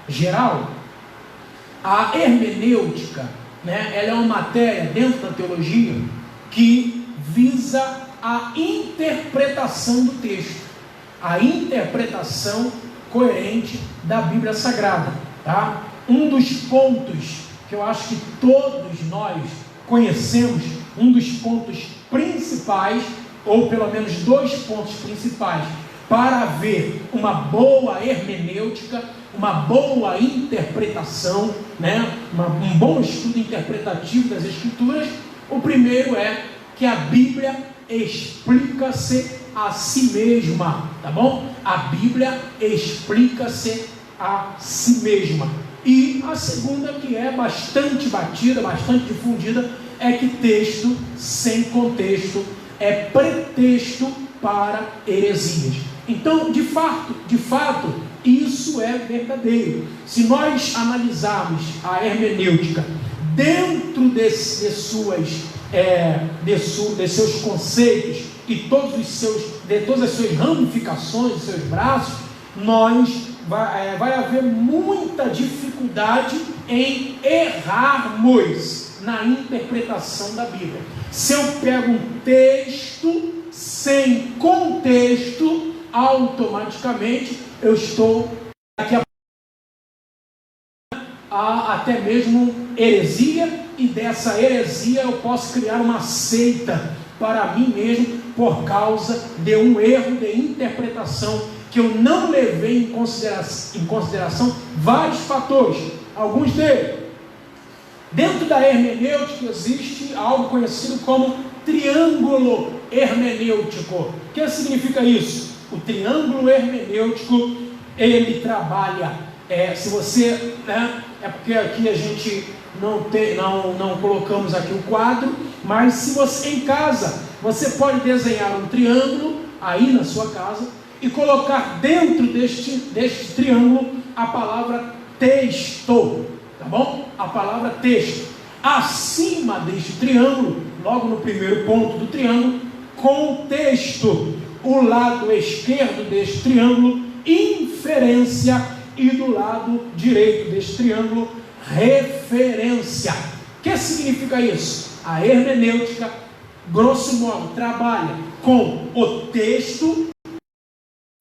geral, a hermenêutica, né, ela é uma matéria dentro da teologia que visa a interpretação do texto, a interpretação coerente da Bíblia Sagrada, tá? Um dos pontos que eu acho que todos nós conhecemos, um dos pontos principais, ou pelo menos dois pontos principais, para haver uma boa hermenêutica, uma boa interpretação, né? Um bom estudo interpretativo das Escrituras. O primeiro é que a Bíblia explica-se a si mesma, tá bom? A Bíblia explica-se a si mesma. E a segunda, que é bastante batida, bastante difundida, é que texto sem contexto é pretexto para heresias. Então, de fato, isso é verdadeiro. Se nós analisarmos a hermenêutica dentro de seus conceitos e de todas as suas ramificações, de seus braços, vai haver muita dificuldade em errarmos na interpretação da Bíblia. Se eu pego um texto sem contexto, automaticamente eu estou aqui até mesmo heresia, e dessa heresia eu posso criar uma seita para mim mesmo por causa de um erro de interpretação, que eu não levei em consideração vários fatores, alguns deles. Dentro da hermenêutica existe algo conhecido como triângulo hermenêutico. O que significa isso? O triângulo hermenêutico, ele trabalha, se você, é porque aqui a gente não colocamos aqui o quadro, mas se você em casa, você pode desenhar um triângulo aí na sua casa e colocar dentro deste triângulo a palavra texto, tá bom? A palavra texto. Acima deste triângulo, logo no primeiro ponto do triângulo, contexto. O lado esquerdo deste triângulo, inferência, e do lado direito deste triângulo, referência. O que significa isso? A hermenêutica, grosso modo, trabalha com o texto,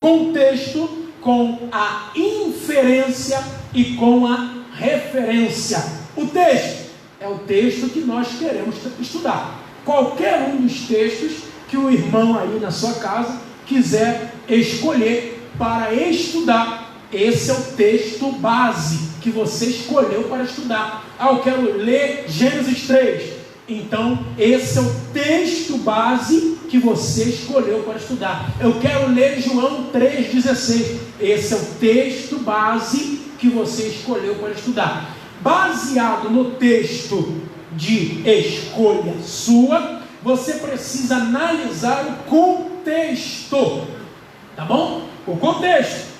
contexto, com a inferência e com a referência. O texto é o texto que nós queremos estudar. Qualquer um dos textos que o irmão aí na sua casa quiser escolher para estudar, esse é o texto base que você escolheu para estudar. Eu quero ler Gênesis 3. Então, esse é o texto base que você escolheu para estudar. Eu quero ler João 3,16. Esse é o texto base que você escolheu para estudar. Baseado no texto de escolha sua, você precisa analisar o contexto. Tá bom? O contexto.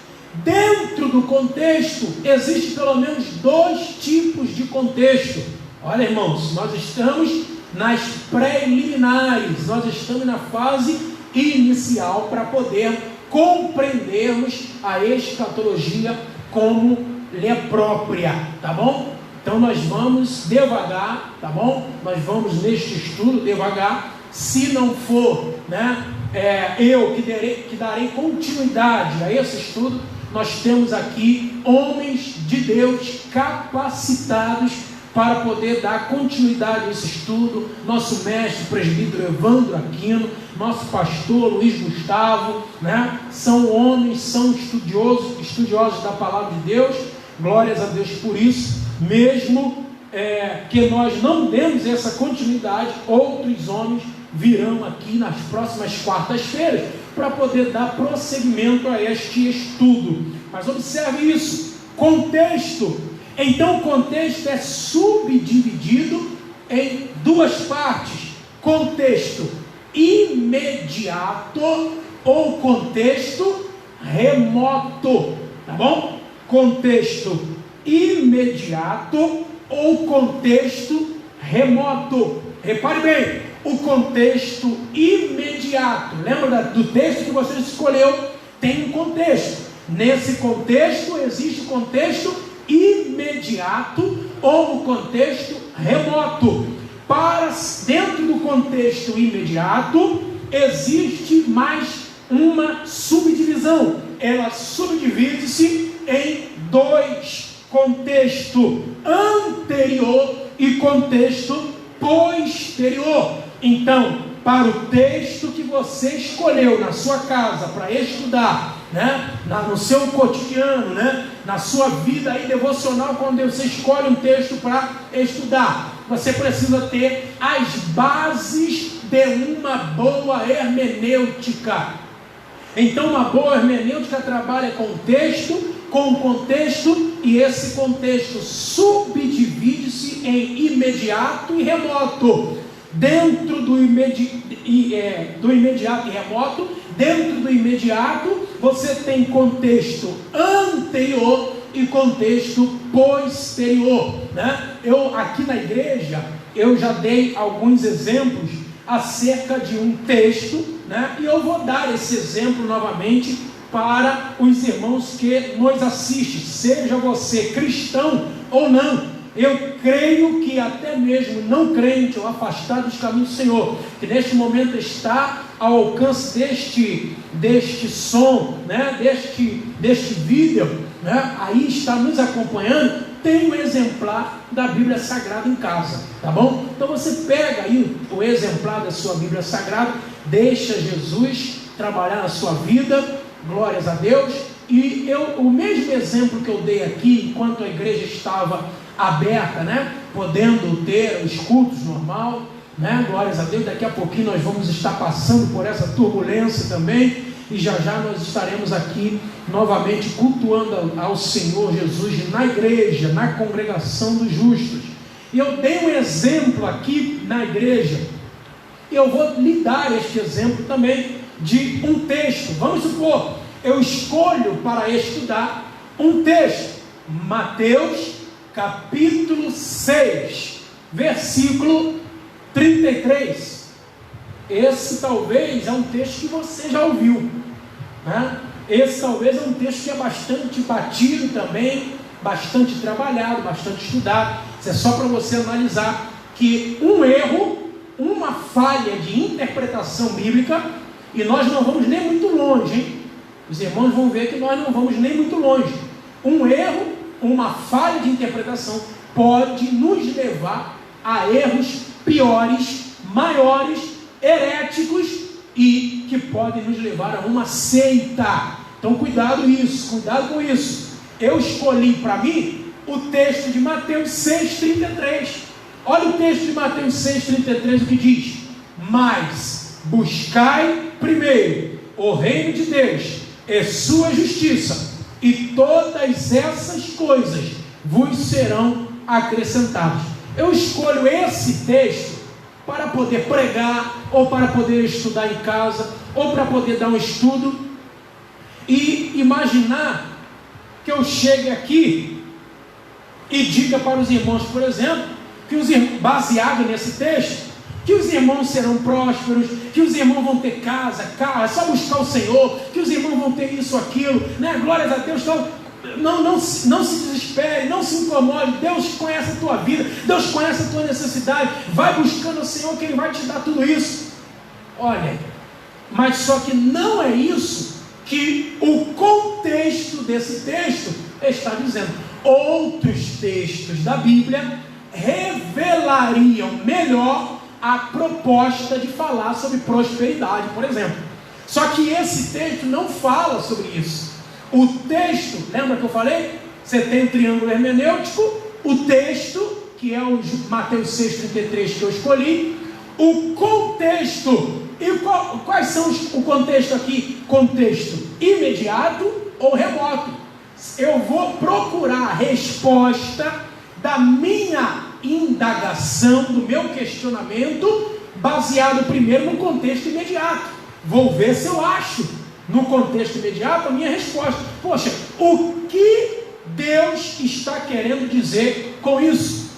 Dentro do contexto, existe pelo menos 2 tipos de contexto. Olha, irmãos, nós estamos nas preliminares, nós estamos na fase inicial para poder compreendermos a escatologia como lhe é própria, tá bom? Então nós vamos devagar, tá bom? Nós vamos neste estudo devagar. Se não for, eu que darei continuidade a esse estudo, nós temos aqui homens de Deus capacitados para poder dar continuidade a esse estudo. Nosso mestre, presbítero Evandro Aquino, nosso pastor Luiz Gustavo, são homens, são estudiosos da palavra de Deus. Glórias a Deus por isso. Mesmo que nós não demos essa continuidade, outros homens virão aqui nas próximas quartas-feiras para poder dar prosseguimento a este estudo. Mas observe isso, contexto. Então o contexto é subdividido em 2 partes: contexto imediato ou contexto remoto, tá bom? Contexto imediato ou contexto remoto. Repare bem, o contexto imediato, lembra do texto que você escolheu? Tem um contexto. Nesse contexto existe o contexto imediato ou o contexto remoto. Dentro do contexto imediato existe mais uma subdivisão. Ela subdivide-se em 2: contexto anterior e contexto posterior. Então, para o texto que você escolheu na sua casa para estudar, no seu cotidiano, na sua vida aí devocional, quando você escolhe um texto para estudar, você precisa ter as bases de uma boa hermenêutica. Então, uma boa hermenêutica trabalha com o texto, com o contexto, e esse contexto subdivide-se em imediato e remoto. Dentro do imediato e remoto, dentro do imediato, você tem contexto anterior e contexto posterior. Eu aqui na igreja, eu já dei alguns exemplos acerca de um texto, e eu vou dar esse exemplo novamente para os irmãos que nos assistem, seja você cristão ou não. Eu creio que até mesmo não crente ou afastado dos caminhos do Senhor, que neste momento está ao alcance deste som, né? deste vídeo, né? Aí está nos acompanhando, tem um exemplar da Bíblia Sagrada em casa, tá bom? Então você pega aí o exemplar da sua Bíblia Sagrada, deixa Jesus trabalhar na sua vida, glórias a Deus. E o mesmo exemplo que eu dei aqui, enquanto a igreja estava aberta, né, podendo ter os cultos normal, né, glórias a Deus. Daqui a pouquinho nós vamos estar passando por essa turbulência também, e já nós estaremos aqui novamente cultuando ao Senhor Jesus na igreja, na congregação dos justos. E eu dei um exemplo aqui na igreja, e eu vou lhe dar este exemplo também de um texto. Vamos supor, eu escolho para estudar um texto, Mateus capítulo 6, versículo 33. Esse talvez é um texto que você já ouviu, né? Esse talvez é um texto que é bastante batido também, bastante trabalhado, bastante estudado. Isso é só para você analisar que um erro, uma falha de interpretação bíblica, e nós não vamos nem muito longe, hein? Os irmãos vão ver que nós não vamos nem muito longe. Um erro, uma falha de interpretação pode nos levar a erros piores, maiores, heréticos, e que podem nos levar a uma seita. Então cuidado com isso. Eu escolhi para mim o texto de Mateus 6,33. Olha o texto de Mateus 6,33, o que diz: mas buscai primeiro o reino de Deus e sua justiça, e todas essas coisas vos serão acrescentadas. Eu escolho esse texto para poder pregar, ou para poder estudar em casa, ou para poder dar um estudo, e imaginar que eu chegue aqui e diga para os irmãos, por exemplo, que baseado nesse texto, que os irmãos serão prósperos, que os irmãos vão ter casa, carro, é só buscar o Senhor, que os irmãos vão ter isso, aquilo, né? Glórias a Deus. Então, não se desespere, não se incomode. Deus conhece a tua vida, Deus conhece a tua necessidade. Vai buscando o Senhor, que Ele vai te dar tudo isso. Olha, mas só que não é isso que o contexto desse texto está dizendo. Outros textos da Bíblia revelariam melhor a proposta de falar sobre prosperidade, por exemplo. Só que esse texto não fala sobre isso. O texto, lembra que eu falei? Você tem um triângulo hermenêutico, o texto, que é o Mateus 6,33 que eu escolhi, o contexto. E quais são o contexto aqui? Contexto imediato ou remoto. Eu vou procurar a resposta da minha indagação, do meu questionamento, baseado primeiro no contexto imediato. Vou ver se eu acho no contexto imediato a minha resposta. Poxa, o que Deus está querendo dizer com isso,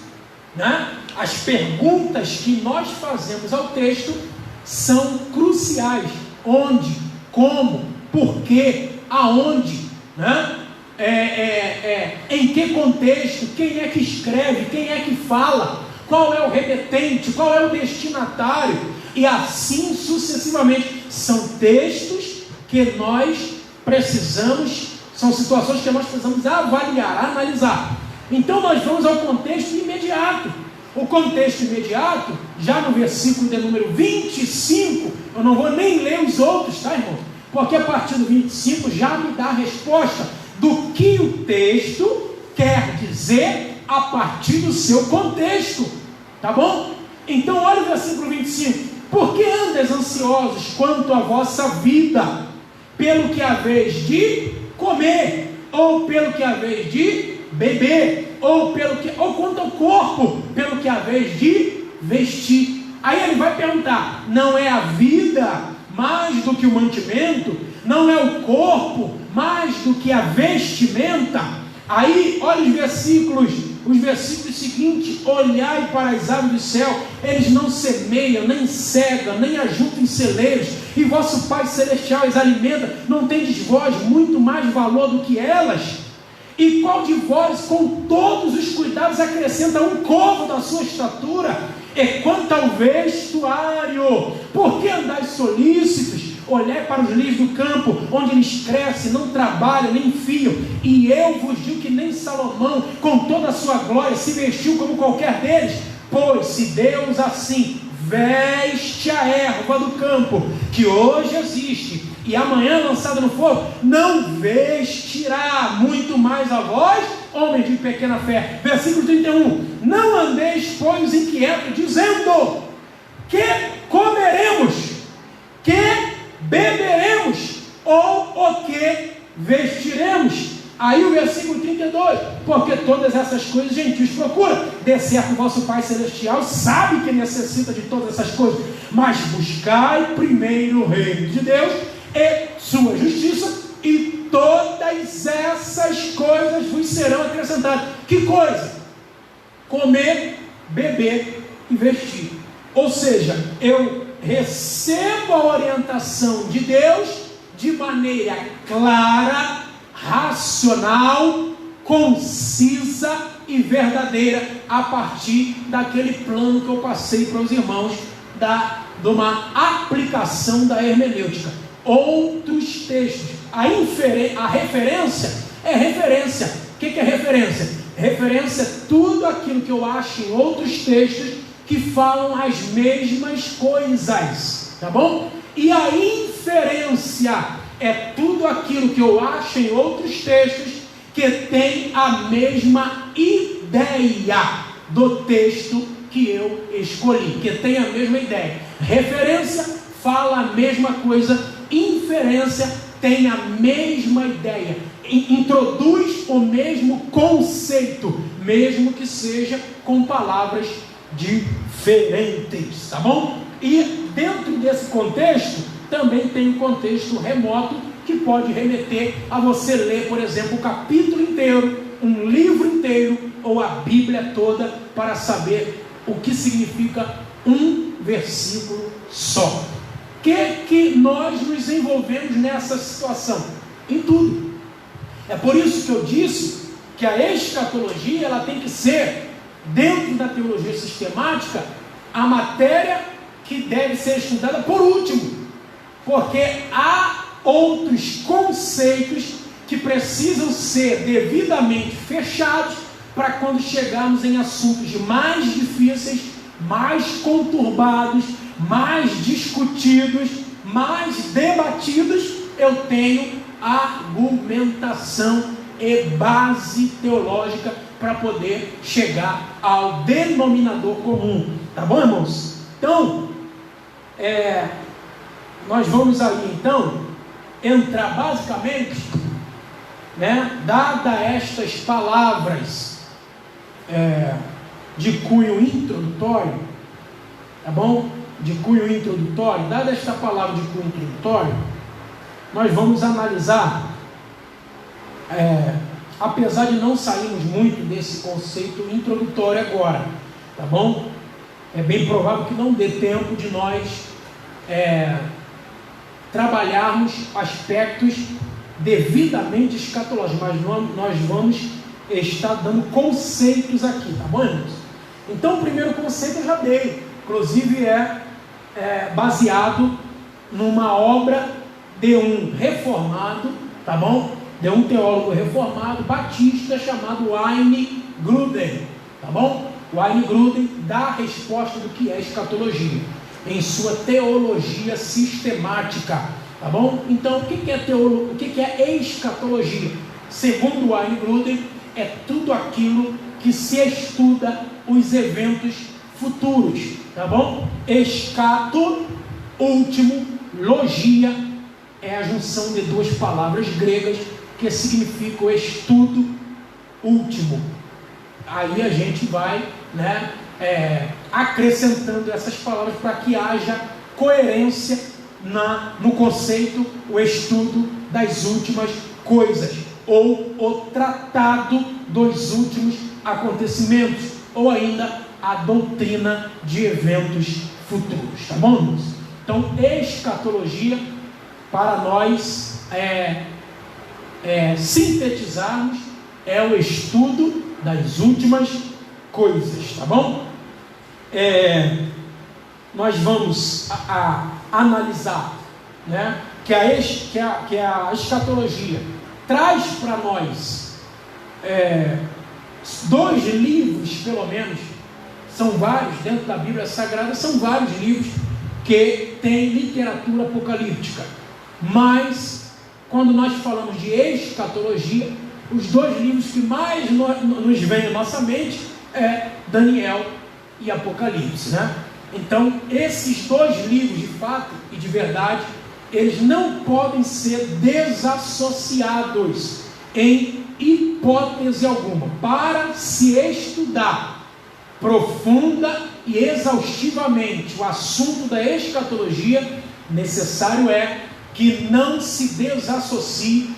né? As perguntas que nós fazemos ao texto são cruciais. Onde, como, por quê, aonde, né? Em que contexto, quem é que escreve, quem é que fala, qual é o remetente, qual é o destinatário, e assim sucessivamente. São textos que nós precisamos, são situações que nós precisamos avaliar, analisar. Então nós vamos ao contexto imediato. O contexto imediato, já no versículo de número 25, eu não vou nem ler os outros, tá, irmão? Porque a partir do 25 já me dá a resposta do que o texto quer dizer a partir do seu contexto, tá bom? Então olha o versículo 25: por que andas ansiosos quanto à vossa vida, pelo que haveis de comer, ou pelo que haveis de beber, ou quanto ao corpo, pelo que haveis de vestir? Aí ele vai perguntar: não é a vida mais do que o mantimento? Não é o corpo mais do que a vestimenta? Aí olha os os versículos seguintes: olhai para as aves do céu, eles não semeiam, nem cegam, nem ajuntam em celeiros, e vosso Pai Celestial as alimenta. Não tendes vós muito mais valor do que elas? E qual de vós, com todos os cuidados, acrescenta um côvado da sua estatura? E quanto ao vestuário, por que andais solícitos? Olhai para os lírios do campo, onde eles crescem, não trabalham, nem fiam, e eu vos digo que nem Salomão, com toda a sua glória, se vestiu como qualquer deles. Pois se Deus assim veste a erva do campo, que hoje existe e amanhã lançada no fogo, não vestirá muito mais a vós, homens de pequena fé. Versículo 31: não andeis, pois, inquietos, dizendo: que comeremos, que beberemos, ou o que vestiremos? Aí o versículo 32: porque todas essas coisas gentios procuram, de certo vosso Pai Celestial sabe que necessita de todas essas coisas, mas buscai primeiro o reino de Deus e sua justiça, e todas essas coisas vos serão acrescentadas. Que coisa? Comer, beber e vestir. Ou seja, eu recebo a orientação de Deus de maneira clara, racional, concisa e verdadeira, a partir daquele plano que eu passei para os irmãos de uma aplicação da hermenêutica. Outros textos, a referência é referência. O que é referência? Referência é tudo aquilo que eu acho em outros textos que falam as mesmas coisas, tá bom? E a inferência é tudo aquilo que eu acho em outros textos que tem a mesma ideia do texto que eu escolhi, que tem a mesma ideia. Referência fala a mesma coisa, inferência tem a mesma ideia, introduz o mesmo conceito, mesmo que seja com palavras diferentes, tá bom? E dentro desse contexto também tem um contexto remoto que pode remeter a você ler, por exemplo, o capítulo inteiro, um livro inteiro ou a Bíblia toda para saber o que significa um versículo só. Que nós nos envolvemos nessa situação? Em tudo. É por isso que eu disse que a escatologia ela tem que ser, dentro da teologia sistemática, a matéria que deve ser estudada por último, porque há outros conceitos que precisam ser devidamente fechados para quando chegarmos em assuntos mais difíceis, mais conturbados, mais discutidos, mais debatidos, eu tenho argumentação e base teológica para poder chegar ao denominador comum, tá bom, irmãos? Então, nós vamos aí então entrar basicamente, dada estas palavras de cunho introdutório, tá bom? De cunho introdutório, dada esta palavra de cunho introdutório, nós vamos analisar, apesar de não sairmos muito desse conceito introdutório agora, tá bom? É bem provável que não dê tempo de nós trabalharmos aspectos devidamente escatológicos, mas nós vamos estar dando conceitos aqui, tá bom, irmãos? Então o primeiro conceito eu já dei, inclusive é baseado numa obra de um reformado, tá bom? De um teólogo reformado batista chamado Wayne Grudem, tá bom? Wayne Grudem dá a resposta do que é escatologia em sua teologia sistemática, tá bom? Então, o que é escatologia? Segundo Wayne Grudem, é tudo aquilo que se estuda os eventos futuros, tá bom? Escato, último, logia, é a junção de duas palavras gregas que significam estudo último. Aí a gente vai, acrescentando essas palavras para que haja coerência no conceito, o estudo das últimas coisas, ou o tratado dos últimos acontecimentos, ou ainda a doutrina de eventos futuros, tá bom, irmãos? Então, escatologia, para nós sintetizarmos, é o estudo das últimas coisas, tá bom? Nós vamos analisar, né, que a escatologia traz para nós 2 livros, pelo menos. São vários, dentro da Bíblia Sagrada, são vários livros que têm literatura apocalíptica. Mas, quando nós falamos de escatologia, os 2 livros que mais nos vêm à nossa mente é Daniel e Apocalipse, né? Então, esses 2 livros, de fato e de verdade, eles não podem ser desassociados em hipótese alguma. Para se estudar profunda e exaustivamente o assunto da escatologia, necessário é que não se desassocie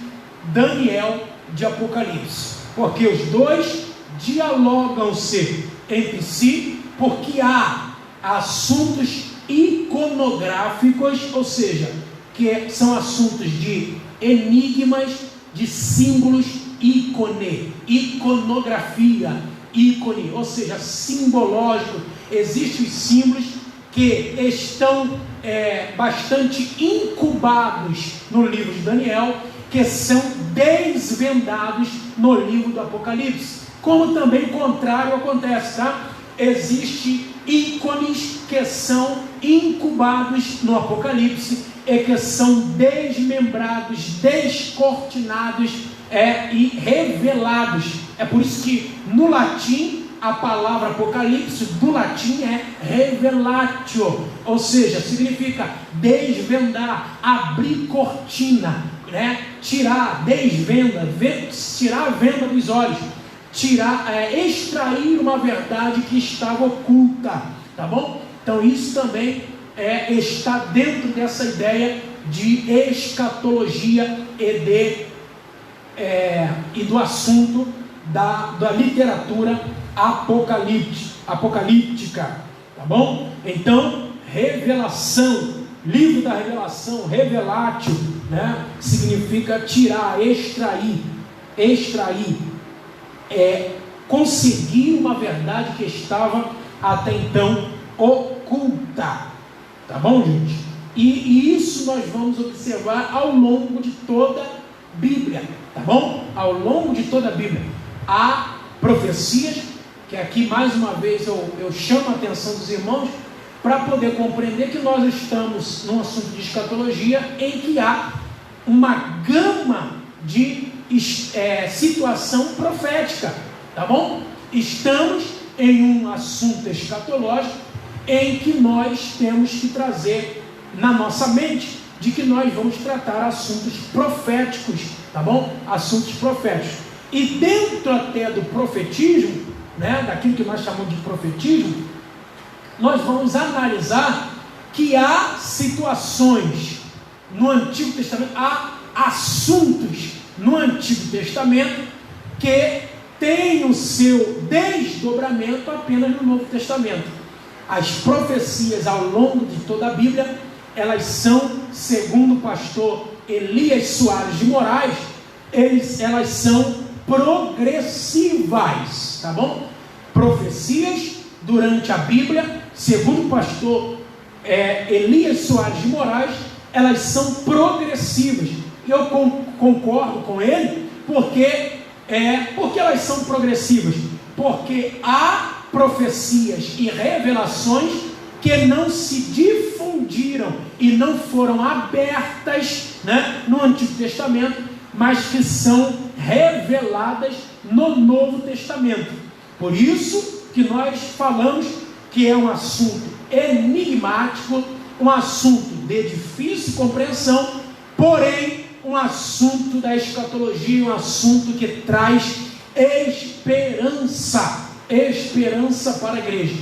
Daniel de Apocalipse, porque os 2 dialogam-se entre si, porque há assuntos iconográficos, ou seja, que são assuntos de enigmas, de símbolos, iconografia, ícone, ou seja, simbológico. Existem os símbolos que estão bastante incubados no livro de Daniel, que são desvendados no livro do Apocalipse. Como também o contrário acontece, tá? Existem ícones que são incubados no Apocalipse e que são desmembrados, descortinados e revelados. É por isso que no latim a palavra Apocalipse do latim é revelatio, ou seja, significa desvendar, abrir cortina, né? Tirar, desvenda, tirar a venda dos olhos, extrair uma verdade que estava oculta, tá bom? Então isso também está dentro dessa ideia de escatologia e do assunto da literatura apocalíptica, tá bom? Então, revelação, livro da revelação, revelatio, né? Significa tirar, extrair, conseguir uma verdade que estava até então oculta, tá bom, gente? E isso nós vamos observar ao longo de toda a Bíblia, tá bom? Ao longo de toda a Bíblia há profecias, que aqui mais uma vez eu chamo a atenção dos irmãos para poder compreender que nós estamos num assunto de escatologia em que há uma gama de situação profética, tá bom? Estamos em um assunto escatológico em que nós temos que trazer na nossa mente de que nós vamos tratar assuntos proféticos, tá bom? Assuntos proféticos. E dentro até do profetismo, né, daquilo que nós chamamos de profetismo, nós vamos analisar que há situações no Antigo Testamento, há assuntos no Antigo Testamento que têm o seu desdobramento apenas no Novo Testamento. As profecias ao longo de toda a Bíblia, elas são, segundo o pastor Elias Soares de Moraes, elas são progressivas, tá bom? Profecias durante a Bíblia, segundo o pastor Elias Soares de Moraes, elas são progressivas. Eu concordo com ele, porque elas são progressivas, porque há profecias e revelações que não se difundiram e não foram abertas, né, no Antigo Testamento, mas que são reveladas no Novo Testamento. Por isso que nós falamos que é um assunto enigmático, um assunto de difícil compreensão, porém um assunto da escatologia, um assunto que traz esperança para a igreja.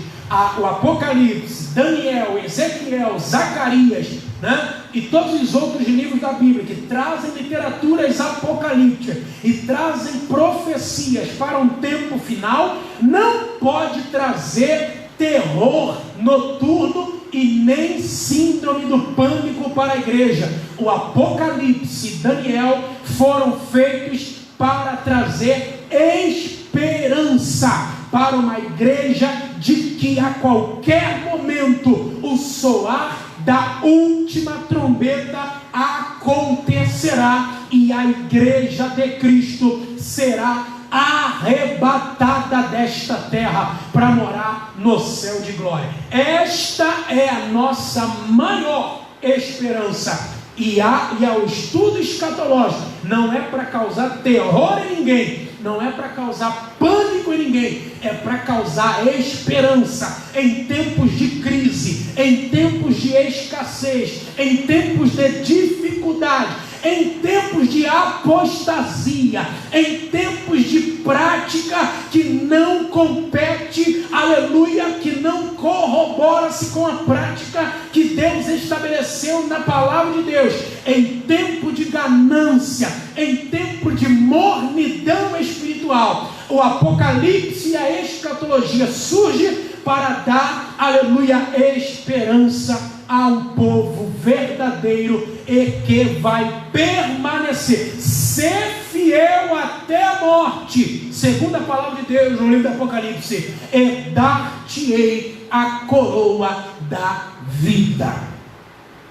O Apocalipse, Daniel, Ezequiel, Zacarias, né, e todos os outros livros da Bíblia que trazem literaturas apocalípticas e trazem profecias para um tempo final, não pode trazer terror noturno e nem síndrome do pânico para a igreja. O Apocalipse e Daniel foram feitos para trazer esperança para uma igreja de que a qualquer momento o soar da última trombeta acontecerá e a igreja de Cristo será arrebatada desta terra para morar no céu de glória. Esta é a nossa maior esperança. E ao estudo escatológico não é para causar terror em ninguém, não é para causar pânico em ninguém, é para causar esperança em tempos de crise, em tempos de escassez, em tempos de dificuldade, em tempos de apostasia, em tempos de prática que não compete, aleluia, que não corrobora-se com a prática que Deus estabeleceu na palavra de Deus, em tempo de ganância, em tempo de mornidão espiritual. O Apocalipse e a escatologia surge para dar, aleluia, esperança a um povo verdadeiro e que vai permanecer, ser fiel até a morte, segundo a palavra de Deus no livro do Apocalipse, e dar-te-ei a coroa da vida.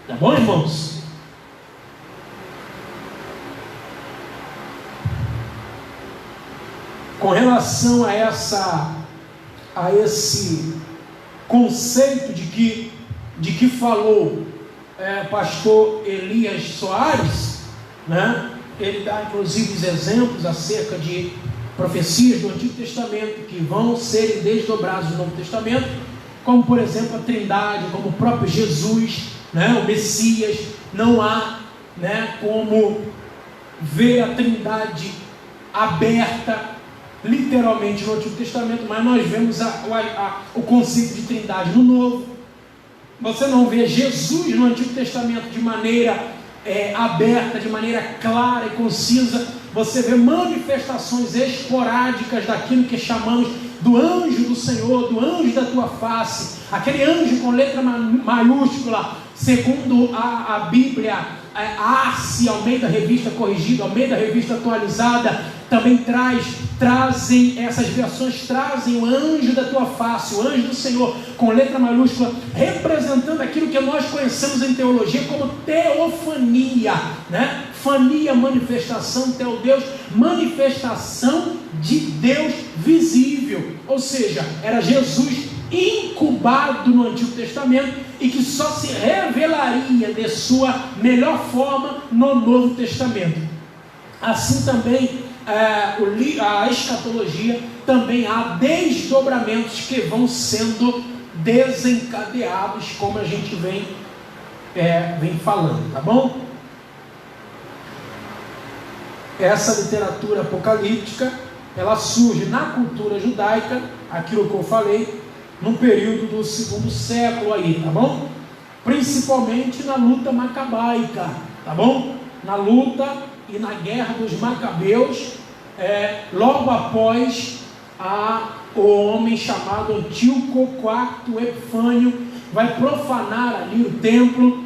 Tá bom, irmãos? Com relação a esse conceito de que falou pastor Elias Soares, né? Ele dá inclusive os exemplos acerca de profecias do Antigo Testamento que vão ser desdobradas no Novo Testamento, como por exemplo a Trindade, como o próprio Jesus, né? O Messias. Não há, né, como ver a Trindade aberta literalmente no Antigo Testamento, mas nós vemos o conceito de Trindade no Novo. Você não vê Jesus no Antigo Testamento de maneira aberta, de maneira clara e concisa. Você vê manifestações esporádicas daquilo que chamamos do anjo do Senhor, do anjo da tua face, aquele anjo com letra maiúscula, segundo a Bíblia, Arce, Almeida Revista Corrigida, Almeida Revista Atualizada, também trazem essas versões, trazem o anjo da tua face, o anjo do Senhor, com letra maiúscula, representando aquilo que nós conhecemos em teologia como teofania, né? Fania, manifestação, teodeus, manifestação de Deus visível, ou seja, era Jesus incubado no Antigo Testamento e que só se revelaria de sua melhor forma no Novo Testamento. Assim também a escatologia, também há desdobramentos que vão sendo desencadeados, como a gente vem falando, tá bom? Essa literatura apocalíptica, ela surge na cultura judaica, aquilo que eu falei, no período do 2º século aí, tá bom? Principalmente na luta macabaica, tá bom? Na luta e na guerra dos Macabeus, logo após o homem chamado Antíoco IV Epifânio vai profanar ali o templo,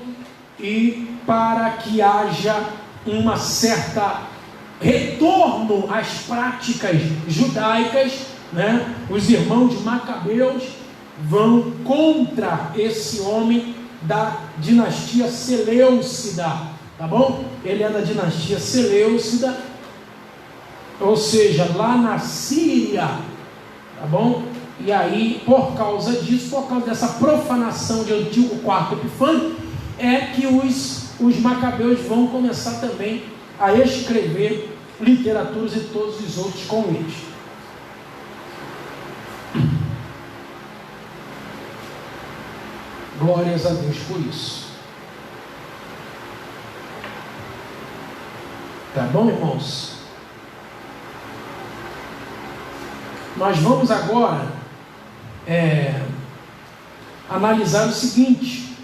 e para que haja uma certa retorno às práticas judaicas, né? Os irmãos Macabeus vão contra esse homem da dinastia Seleucida, tá bom? Ele é da dinastia Seleucida, ou seja, lá na Síria, tá bom? E aí, por causa disso, por causa dessa profanação de Antíoco IV Epifânio, é que os Macabeus vão começar também a escrever literaturas e todos os outros com eles. Glórias a Deus por isso. Tá bom, irmãos? Nós vamos agora analisar o seguinte.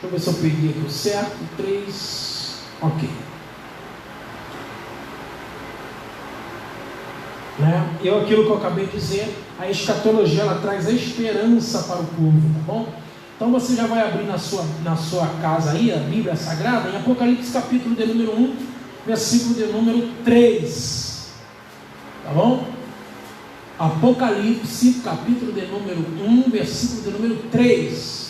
Deixa eu ver se eu peguei aqui o certo. 3, ok. Né? Aquilo que eu acabei de dizer, a escatologia ela traz a esperança para o povo, tá bom? Então você já vai abrir na sua casa aí, a Bíblia Sagrada, em Apocalipse capítulo de número 1, versículo de número 3, tá bom? Apocalipse capítulo de número 1, versículo de número 3.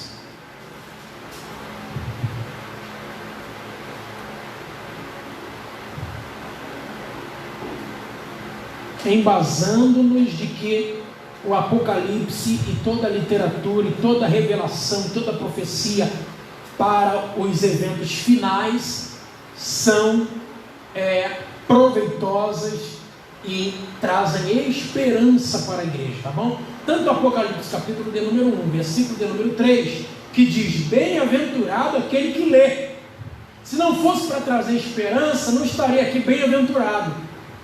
Embasando-nos de que o Apocalipse e toda a literatura, e toda a revelação, toda a profecia para os eventos finais são proveitosas e trazem esperança para a igreja, tá bom? Tanto o Apocalipse capítulo de número 1, versículo de número 3, que diz: bem-aventurado aquele que lê. Se não fosse para trazer esperança, não estaria aqui bem-aventurado,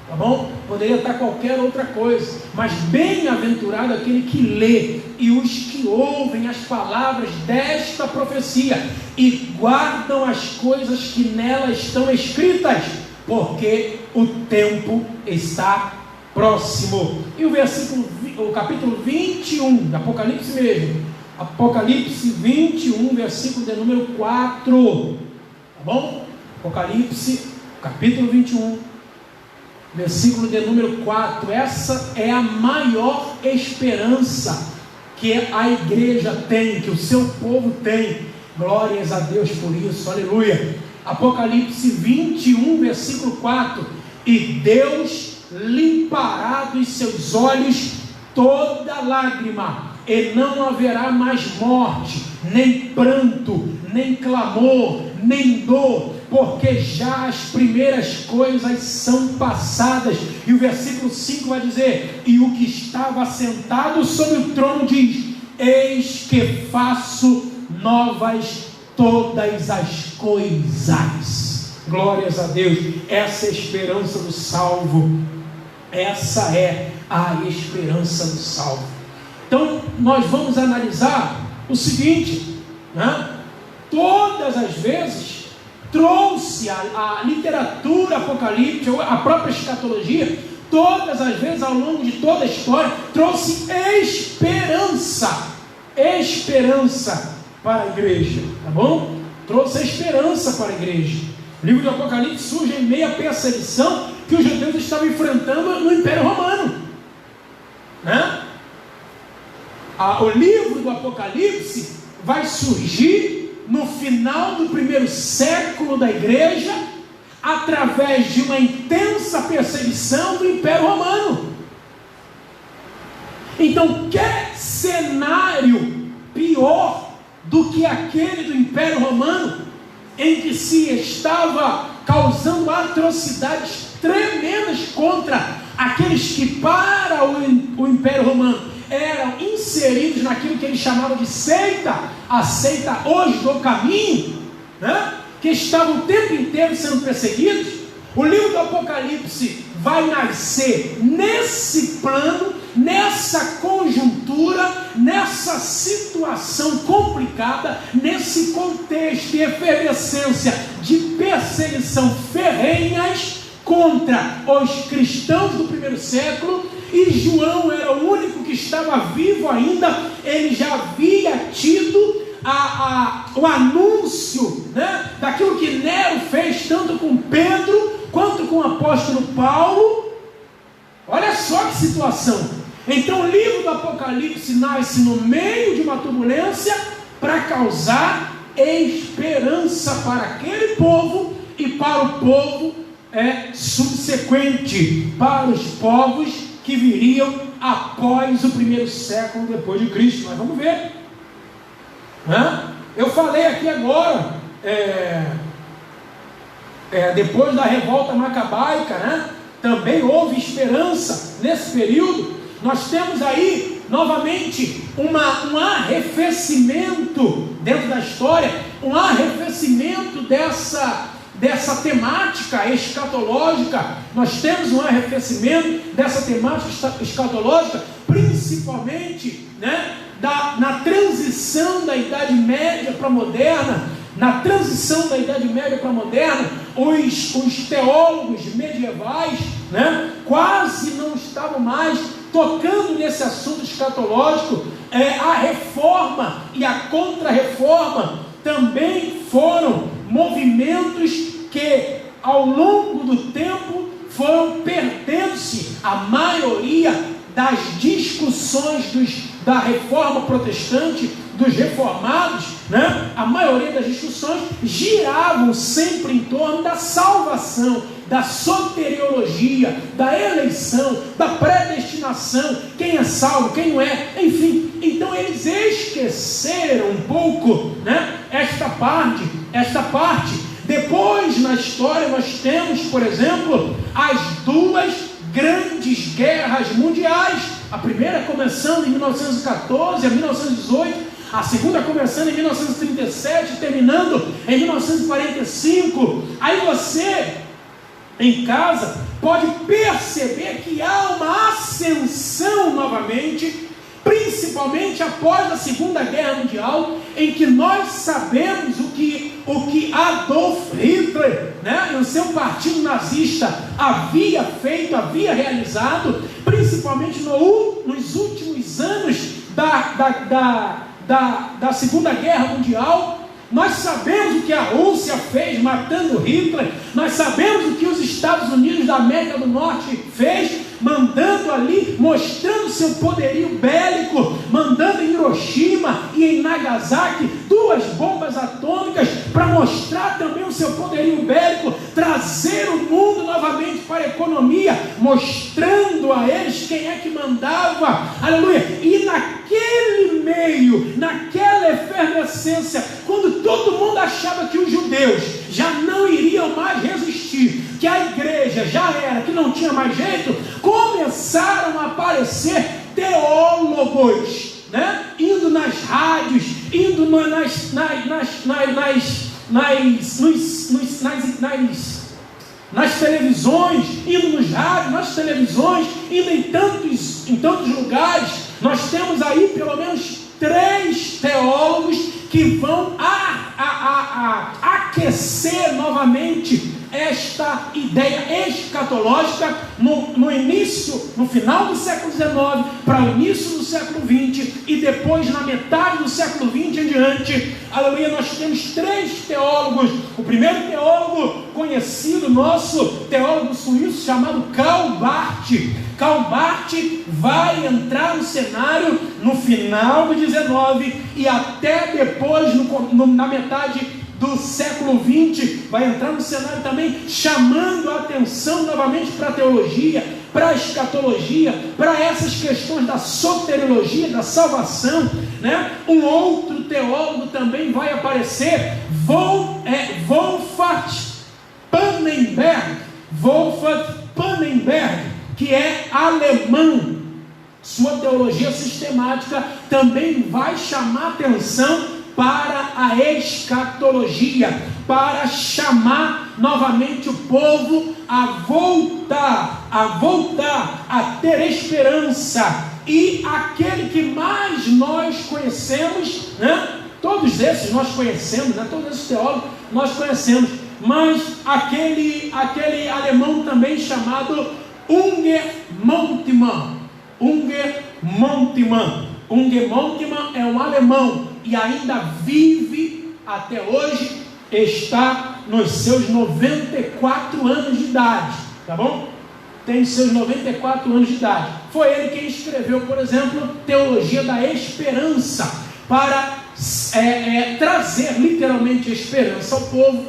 tá bom? Poderia estar qualquer outra coisa, mas bem-aventurado aquele que lê e os que ouvem as palavras desta profecia e guardam as coisas que nela estão escritas, porque o tempo está próximo. E o capítulo 21, do Apocalipse mesmo, Apocalipse 21, versículo de número 4, tá bom? Apocalipse, capítulo 21, versículo de número 4, essa é a maior esperança que a igreja tem, que o seu povo tem. Glórias a Deus por isso, aleluia. Apocalipse 21, versículo 4: e Deus limpará dos seus olhos toda lágrima, e não haverá mais morte, nem pranto, nem clamor, nem dor, porque já as primeiras coisas são passadas. E o versículo 5 vai dizer: e o que estava sentado sobre o trono diz: eis que faço novas todas as coisas. Glórias a Deus. Essa é a esperança do salvo. Essa é a esperança do salvo. Então nós vamos analisar o seguinte, né? Todas as vezes trouxe a literatura apocalíptica, a própria escatologia, todas as vezes ao longo de toda a história, trouxe esperança para a igreja, tá bom? Trouxe a esperança para a igreja. O livro do Apocalipse surge em meio à perseguição que os judeus estavam enfrentando no Império Romano, né? O livro do Apocalipse vai surgir no final do primeiro século da igreja, através de uma intensa perseguição do Império Romano. Então, quer cenário pior do que aquele do Império Romano, em que se estava causando atrocidades tremendas contra aqueles que para o Império Romano eram inseridos naquilo que eles chamavam de seita, a seita hoje do caminho, né? Que estavam o tempo inteiro sendo perseguidos. O livro do Apocalipse vai nascer nesse plano, nessa conjuntura, nessa situação complicada, nesse contexto e efervescência de perseguição ferrenhas contra os cristãos do primeiro século. E João era o único que estava vivo ainda. Ele já havia tido o anúncio, né, daquilo que Nero fez, tanto com Pedro quanto com o apóstolo Paulo. Olha só que situação. Então o livro do Apocalipse nasce no meio de uma turbulência para causar esperança para aquele povo e para o povo subsequente, para os povos que viriam após o primeiro século depois de Cristo. Mas vamos ver, né? Eu falei aqui agora, depois da revolta macabaica, né? Também houve esperança nesse período. Nós temos aí novamente um arrefecimento dentro da história, um arrefecimento dessa temática escatológica. Nós temos um arrefecimento dessa temática escatológica, principalmente, né, na transição da Idade Média para a Moderna, na transição da Idade Média para a Moderna, os teólogos medievais, né, quase não estavam mais tocando nesse assunto escatológico. A reforma e a contra-reforma também foram movimentos que ao longo do tempo foram perdendo-se a maioria das discussões da reforma protestante, dos reformados, né? A maioria das discussões giravam sempre em torno da salvação, da soteriologia, da eleição, da predestinação, quem é salvo, quem não é, enfim. Então eles esqueceram um pouco, né, esta parte. Depois na história nós temos, por exemplo, as duas grandes guerras mundiais, a primeira começando em 1914 a 1918, a segunda começando em 1937, terminando em 1945. Aí você, em casa, pode perceber que há uma ascensão novamente, principalmente após a Segunda Guerra Mundial, em que nós sabemos o que Adolf Hitler, né, e o seu partido nazista havia feito, havia realizado, principalmente nos últimos anos da Segunda Guerra Mundial. Nós sabemos o que a Rússia fez matando Hitler, nós sabemos o que os Estados Unidos da América do Norte fez, mandando ali, mostrando seu poderio bélico, mandando em Hiroshima e em Nagasaki 2 bombas atômicas para mostrar também o seu poderio bélico, trazer o mundo novamente para a economia, mostrando a eles quem é que mandava, aleluia. E naquele meio, naquela efervescência, quando todo mundo achava que os judeus já não iriam mais resistir, que a igreja já era, que não tinha mais jeito, começaram a aparecer teólogos, né? Indo nas rádios, indo nas televisões, indo nos rádios, nas televisões, indo em tantos lugares. Nós temos aí pelo menos 3 teólogos que vão aquecer novamente esta ideia escatológica no final do século XIX, para o início do século XX, e depois na metade do século XX em diante. Aleluia. Nós temos 3 teólogos. O primeiro teólogo conhecido nosso, teólogo suíço, chamado Karl Barth. Karl Barth vai entrar no cenário no final do XIX e até depois, na metade do século XX, vai entrar no cenário também, chamando a atenção novamente para a teologia, para a escatologia, para essas questões da soteriologia, da salvação, né? Um outro teólogo também vai aparecer, Wolfgang Pannenberg, que é alemão. Sua teologia sistemática também vai chamar atenção para a escatologia, para chamar novamente o povo a voltar a ter esperança. E aquele que mais nós conhecemos, né? Todos esses nós conhecemos, né? Todos esses teólogos nós conhecemos, mas aquele alemão também chamado Unger Moltmann é um alemão e ainda vive até hoje, está nos seus 94 anos de idade, tá bom? Tem seus 94 anos de idade. Foi ele quem escreveu, por exemplo, Teologia da Esperança, para trazer literalmente esperança ao povo,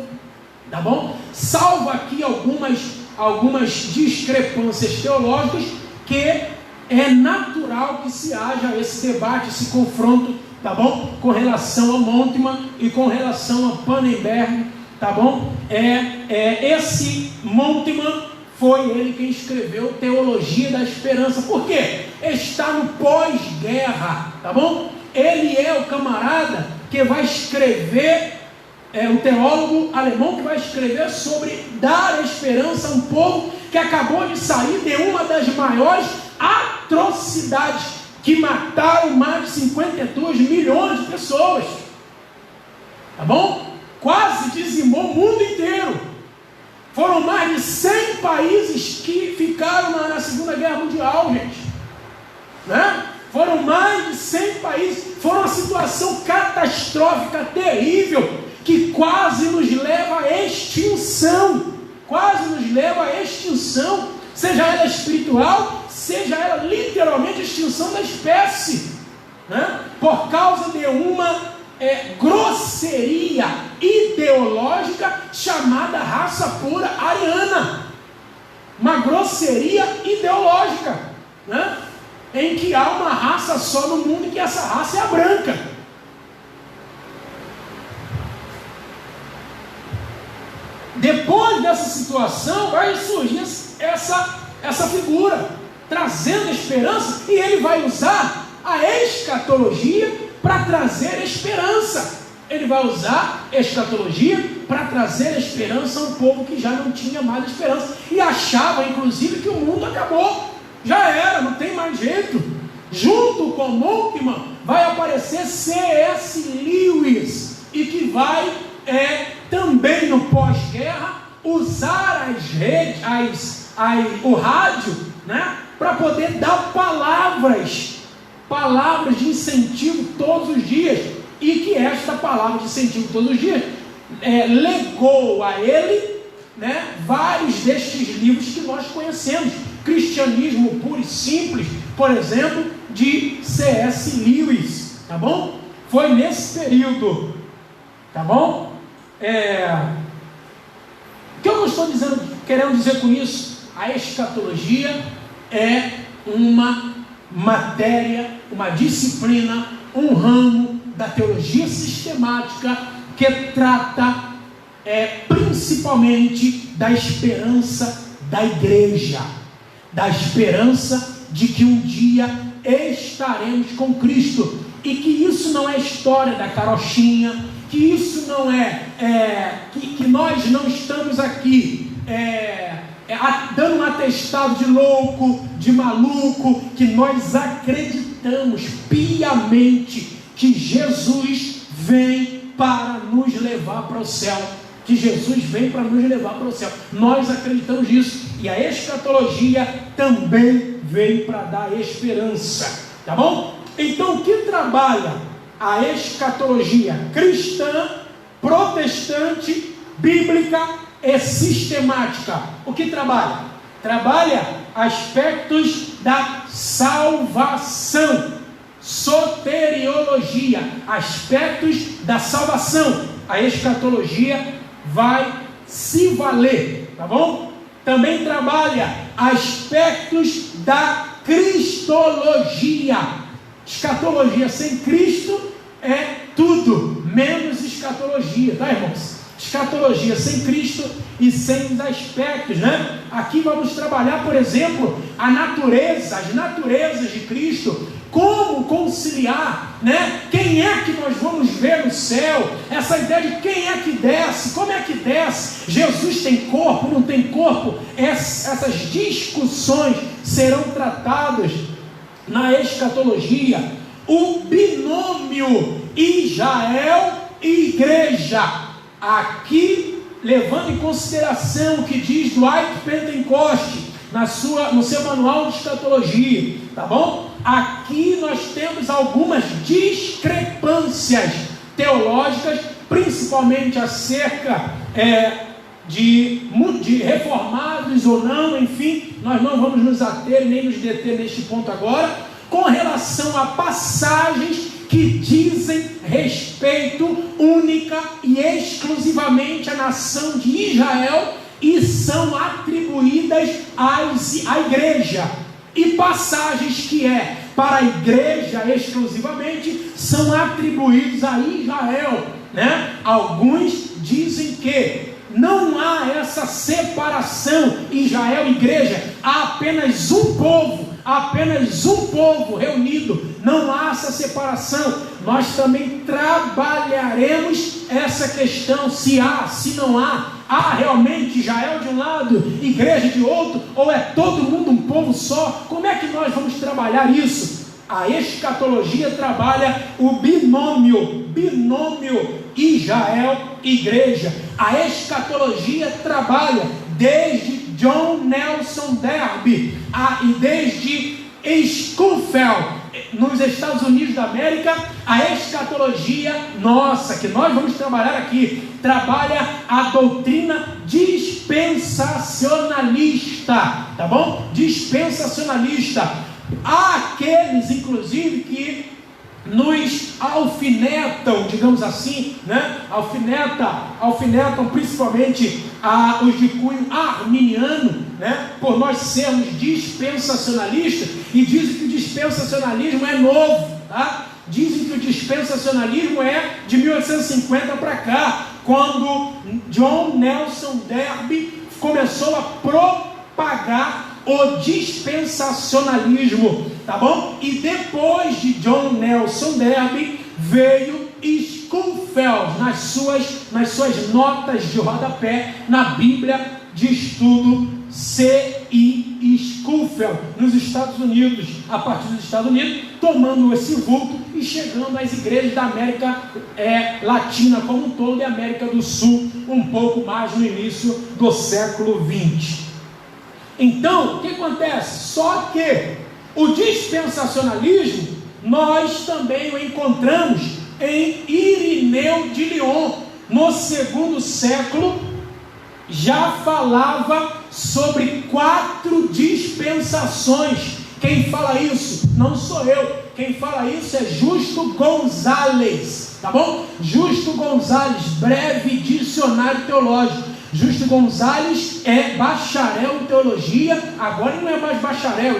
tá bom? Salvo aqui algumas discrepâncias teológicas, que é natural que se haja esse debate, esse confronto, tá bom? Com relação a Moltmann e com relação a Pannenberg, tá bom? Esse Moltmann foi ele quem escreveu Teologia da Esperança. Por quê? Está no pós-guerra, tá bom? Ele é o camarada que vai escrever, o teólogo alemão que vai escrever sobre dar esperança a um povo que acabou de sair de uma das maiores atrocidades, que mataram mais de 52 milhões de pessoas, tá bom? quase dizimou o mundo inteiro. Foram mais de 100 países que ficaram na Segunda Guerra Mundial, gente. Né? Foram mais de 100 países. Foi uma situação catastrófica, terrível, que quase nos leva à extinção. Quase nos leva à extinção, seja ela espiritual, seja ela literalmente a extinção da espécie, né? Por causa de uma grosseria ideológica chamada raça pura ariana. Uma grosseria ideológica, né? Em que há uma raça só no mundo e que essa raça é a branca. Depois dessa situação vai surgir essa figura, trazendo esperança, e ele vai usar a escatologia para trazer esperança. Ele vai usar a escatologia para trazer esperança a um povo que já não tinha mais esperança, e achava inclusive que o mundo acabou, já era, não tem mais jeito. Junto com Moltmann vai aparecer C.S. Lewis, e que vai também no pós-guerra usar as redes, o rádio, né, para poder dar palavras de incentivo todos os dias, e que esta palavra de incentivo todos os dias legou a ele, né, vários destes livros que nós conhecemos. Cristianismo Puro e Simples, por exemplo, de C.S. Lewis, tá bom? Foi nesse período, tá bom? O que eu estou querendo dizer com isso? A escatologia é uma matéria, uma disciplina, um ramo da teologia sistemática que trata principalmente da esperança da igreja, da esperança de que um dia estaremos com Cristo, e que isso não é história da carochinha, que isso não que nós não estamos aqui dando um atestado de louco, de maluco, que nós acreditamos piamente que Jesus vem para nos levar para o céu, que Jesus vem para nos levar para o céu. Nós acreditamos nisso, e a escatologia também vem para dar esperança, tá bom? Então, o que trabalha a escatologia cristã, protestante, bíblica e sistemática? O que trabalha? Trabalha aspectos da salvação, soteriologia, aspectos da salvação. A escatologia vai se valer, tá bom? Também trabalha aspectos da cristologia. Escatologia sem Cristo é tudo menos escatologia, tá, irmãos? Escatologia sem Cristo e sem os aspectos, né? Aqui vamos trabalhar, por exemplo, as naturezas de Cristo, como conciliar, né? Quem é que nós vamos ver no céu? Essa ideia de quem é que desce, como é que desce? Jesus tem corpo, não tem corpo? Essas discussões serão tratadas na escatologia. O binômio Israel e igreja, aqui levando em consideração o que diz Dwight Pentecost no seu manual de escatologia, tá bom? Aqui nós temos algumas discrepâncias teológicas, principalmente acerca de reformados ou não, enfim, nós não vamos nos ater nem nos deter neste ponto agora, com relação a passagens que dizem respeito única e exclusivamente à nação de Israel e são atribuídas à igreja, e passagens que para a igreja exclusivamente são atribuídos a Israel, né? Alguns dizem que não há essa separação Israel e igreja, há apenas um povo reunido, não há essa separação. Nós também trabalharemos essa questão, se há, se não há realmente Israel de um lado, igreja de outro, ou é todo mundo um povo só? Como é que nós vamos trabalhar isso? A escatologia trabalha o binômio binômio Israel-igreja. A escatologia trabalha desde John Nelson Darby e desde Schoenfeld, nos Estados Unidos da América. A escatologia nossa, que nós vamos trabalhar aqui, trabalha a doutrina dispensacionalista, tá bom? Dispensacionalista. Há aqueles, inclusive, que nos alfinetam, digamos assim, né? Alfinetam principalmente os de cunho arminiano, né? Por nós sermos dispensacionalistas, e dizem que o dispensacionalismo é novo, tá? Dizem que o dispensacionalismo é de 1850 para cá, quando John Nelson Darby começou a propagar o dispensacionalismo, tá bom? E depois de John Nelson Darby veio Schoenfeld nas suas notas de rodapé na Bíblia de Estudo C.I. Schoenfeld, nos Estados Unidos, a partir dos Estados Unidos, tomando esse vulto e chegando às igrejas da América Latina como um todo e América do Sul, um pouco mais no início do século XX. Então, o que acontece? Só que o dispensacionalismo, nós também o encontramos em Irineu de Lyon, no segundo século, já falava sobre 4 dispensações. Quem fala isso? Não sou eu. Quem fala isso é Justo Gonzalez, tá bom? Justo Gonzalez, breve dicionário teológico. Justo Gonzalez é bacharel em teologia, agora ele não é mais bacharel,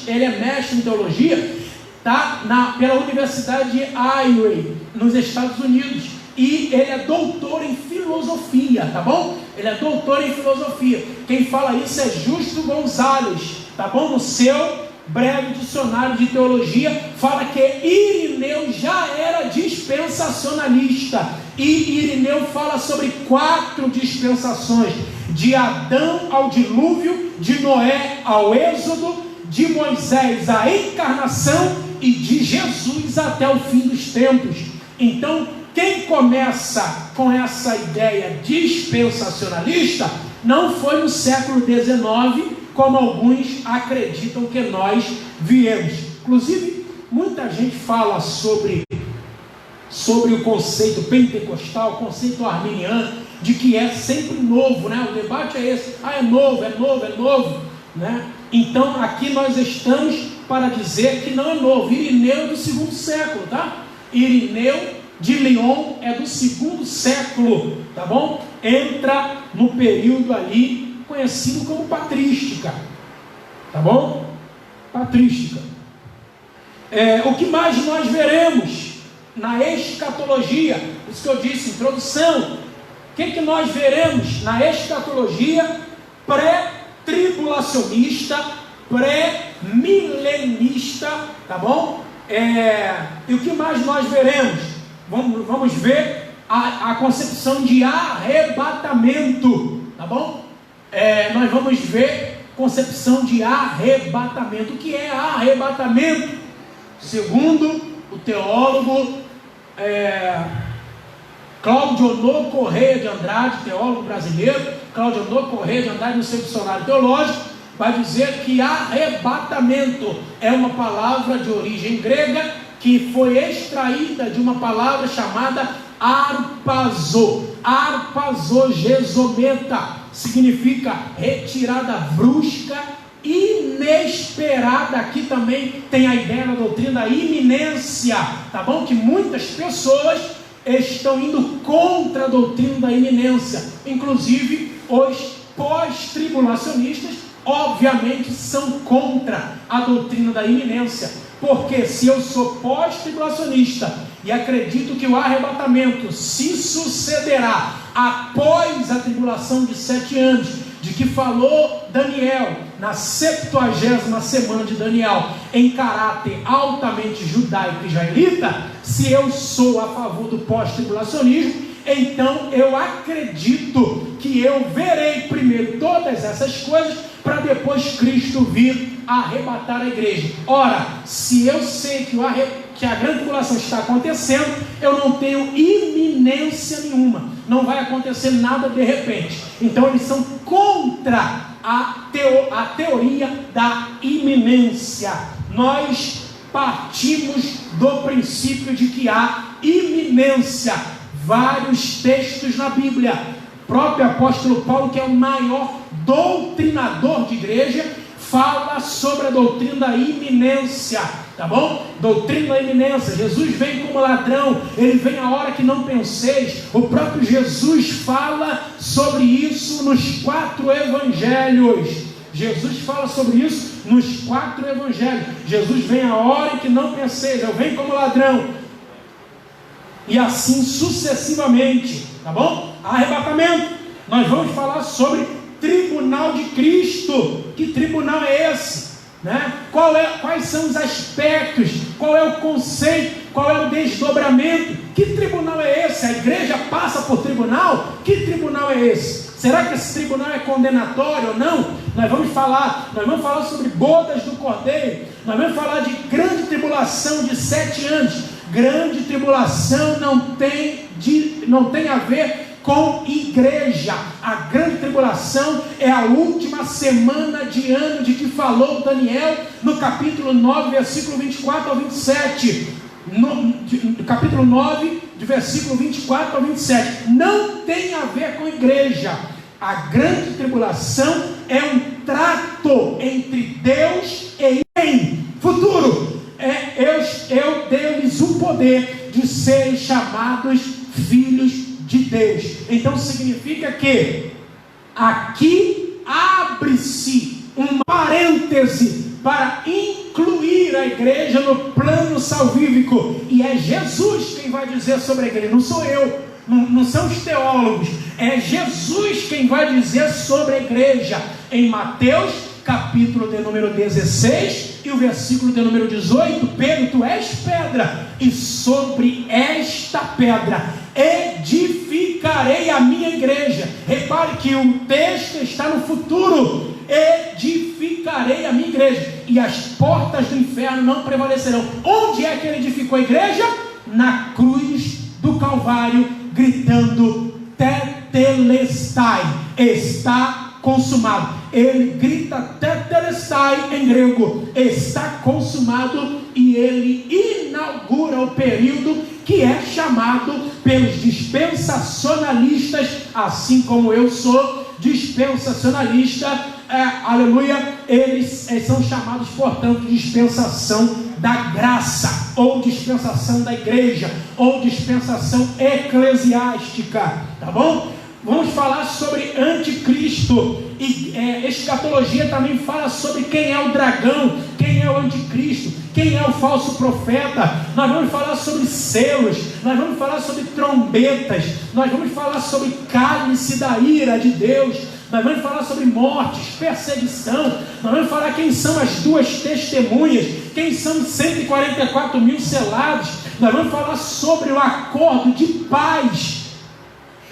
ele é mestre em teologia, tá? Pela Universidade de Iowa, nos Estados Unidos, e ele é doutor em filosofia, tá bom? Ele é doutor em filosofia. Quem fala isso é Justo Gonzalez, tá bom? No seu breve dicionário de teologia, fala que Irineu já era dispensacionalista, e Irineu fala sobre 4 dispensações: de Adão ao dilúvio, de Noé ao êxodo, de Moisés à encarnação e de Jesus até o fim dos tempos. Então, quem começa com essa ideia dispensacionalista não foi no século XIX, como alguns acreditam que nós viemos. Inclusive, muita gente fala sobre o conceito pentecostal, o conceito arminiano, de que é sempre novo, né? O debate é esse: é novo, né? Então, aqui nós estamos para dizer que não é novo. Irineu é do segundo século, tá? Irineu de Lyon é do segundo século, tá bom? Entra no período ali conhecido como patrística, tá bom? Patrística. O que mais nós veremos na escatologia? Isso que eu disse, introdução. O que nós veremos na escatologia pré-tribulacionista, pré-milenista, tá bom? E o que mais nós veremos? Vamos ver a concepção de arrebatamento, tá bom? Nós vamos ver concepção de arrebatamento. O que é arrebatamento? Segundo o teólogo Cláudio Honor Correia de Andrade, teólogo brasileiro, Cláudio Honor Correia de Andrade, no seu dicionário teológico, vai dizer que arrebatamento é uma palavra de origem grega que foi extraída de uma palavra chamada arpazo. Arpazogezometa significa retirada brusca, inesperada. Aqui também tem a ideia da doutrina da iminência, tá bom? Que muitas pessoas estão indo contra a doutrina da iminência, inclusive os pós-tribulacionistas, obviamente, são contra a doutrina da iminência, porque se eu sou pós-tribulacionista e acredito que o arrebatamento se sucederá após a tribulação de 7 anos, de que falou Daniel na 70ª semana de Daniel, em caráter altamente judaico e israelita, se eu sou a favor do pós-tribulacionismo, então eu acredito que eu verei primeiro todas essas coisas, para depois Cristo vir arrebatar a igreja. Ora, se eu sei que a grande tribulação está acontecendo, eu não tenho iminência nenhuma, não vai acontecer nada de repente. Então eles são contra a teoria da iminência. Nós partimos do princípio de que há iminência. Vários textos na Bíblia, o próprio apóstolo Paulo, que é o maior doutrinador de igreja, fala sobre a doutrina da iminência, tá bom? Doutrina da iminência. Jesus vem como ladrão, ele vem a hora que não penseis. O próprio Jesus fala sobre isso nos 4 evangelhos. Jesus fala sobre isso nos 4 evangelhos. Jesus vem a hora que não penseis, eu venho como ladrão. E assim sucessivamente, tá bom? Arrebatamento. Nós vamos falar sobre tribunal de Cristo. Que tribunal é esse? Né? Quais são os aspectos? Qual é o conceito? Qual é o desdobramento? Que tribunal é esse? A igreja passa por tribunal? Que tribunal é esse? Será que esse tribunal é condenatório ou não? Nós vamos falar sobre bodas do Cordeiro. Nós vamos falar de grande tribulação de 7 anos. Grande tribulação não tem a ver com igreja. A grande tribulação é a última semana de ano de que falou Daniel no capítulo 9, versículo 24 ao 27. No capítulo 9, de versículo 24 ao 27. Não tem a ver com igreja. A grande tribulação é um trato entre Deus e em futuro. Eu dei-lhes o poder de serem chamados filhos de Deus. Então significa que aqui abre-se um parêntese para incluir a igreja no plano salvífico. E é Jesus quem vai dizer sobre a igreja, não sou eu, não são os teólogos. É Jesus quem vai dizer sobre a igreja. Em Mateus, capítulo de número 16 e o versículo de número 18, Pedro, tu és pedra, e sobre esta pedra edificarei a minha igreja. Repare que o texto está no futuro. Edificarei a minha igreja, e as portas do inferno não prevalecerão. Onde é que ele edificou a igreja? Na cruz do Calvário, gritando tetelestai, está consumado. Ele grita tetelestai em grego, está consumado, e ele inaugura o período que é chamado pelos dispensacionalistas, assim como eu sou dispensacionalista, aleluia, eles são chamados, portanto, de dispensação da graça, ou dispensação da igreja, ou dispensação eclesiástica, tá bom? Vamos falar sobre anticristo, e escatologia também fala sobre quem é o dragão, quem é o anticristo, quem é o falso profeta. Nós vamos falar sobre selos, nós vamos falar sobre trombetas, nós vamos falar sobre cálice da ira de Deus, nós vamos falar sobre mortes, perseguição, nós vamos falar quem são as 2 testemunhas, quem são os 144 mil selados, nós vamos falar sobre o acordo de paz,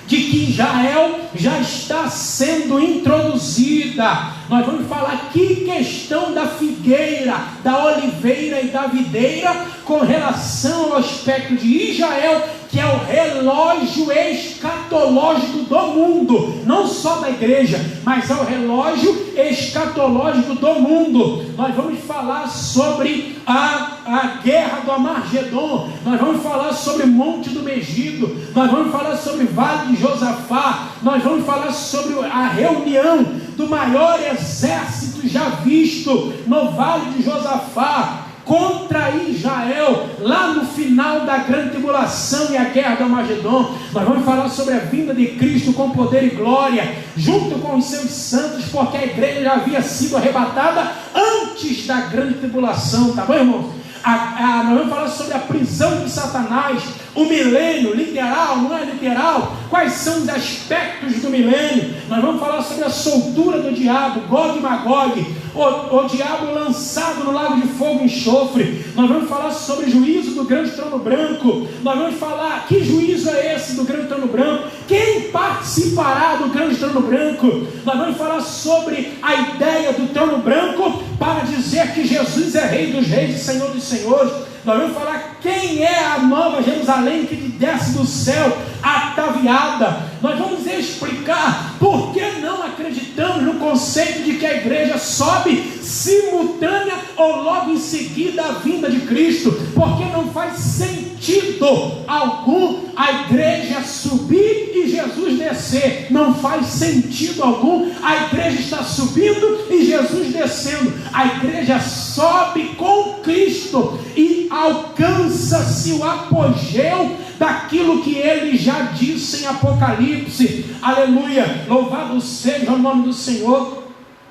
de que Israel já está sendo introduzida. Nós vamos falar que questão da figueira, da oliveira e da videira com relação ao aspecto de Israel, que é o relógio escatológico do mundo, não só da igreja, mas é o relógio escatológico do mundo. Nós vamos falar sobre a guerra do Amargedon, nós vamos falar sobre o Monte do Megido, nós vamos falar sobre o Vale de Josafá, nós vamos falar sobre a reunião do maior exército já visto no Vale de Josafá contra Israel, lá no final da grande tribulação e a guerra do Armagedon. Nós vamos falar sobre a vinda de Cristo com poder e glória, junto com os seus santos, porque a igreja já havia sido arrebatada antes da grande tribulação, tá bom, irmãos? Nós vamos falar sobre a prisão de Satanás, o milênio, literal, não é literal? Quais são os aspectos do milênio? Nós vamos falar sobre a soltura do diabo, Gog e Magog, o diabo lançado no lago de fogo e enxofre. Nós vamos falar sobre o juízo do grande trono branco. Nós vamos falar que juízo é esse do grande trono branco, quem participará do grande trono branco. Nós vamos falar sobre a ideia do trono branco para dizer que Jesus é rei dos reis e senhor dos senhores. Nós vamos falar quem é a Nova Jerusalém que desce do céu ataviada. Nós vamos explicar por que não acreditamos no conceito de que a igreja sobe simultânea ou logo em seguida à vinda de Cristo, porque não faz sentido algum a igreja subir e Jesus descer. Não faz sentido algum a igreja estar subindo e Jesus descendo. A igreja sobe com Cristo e alcança-se o apogeu daquilo que ele já disse em Apocalipse. Aleluia, louvado seja o nome do Senhor. O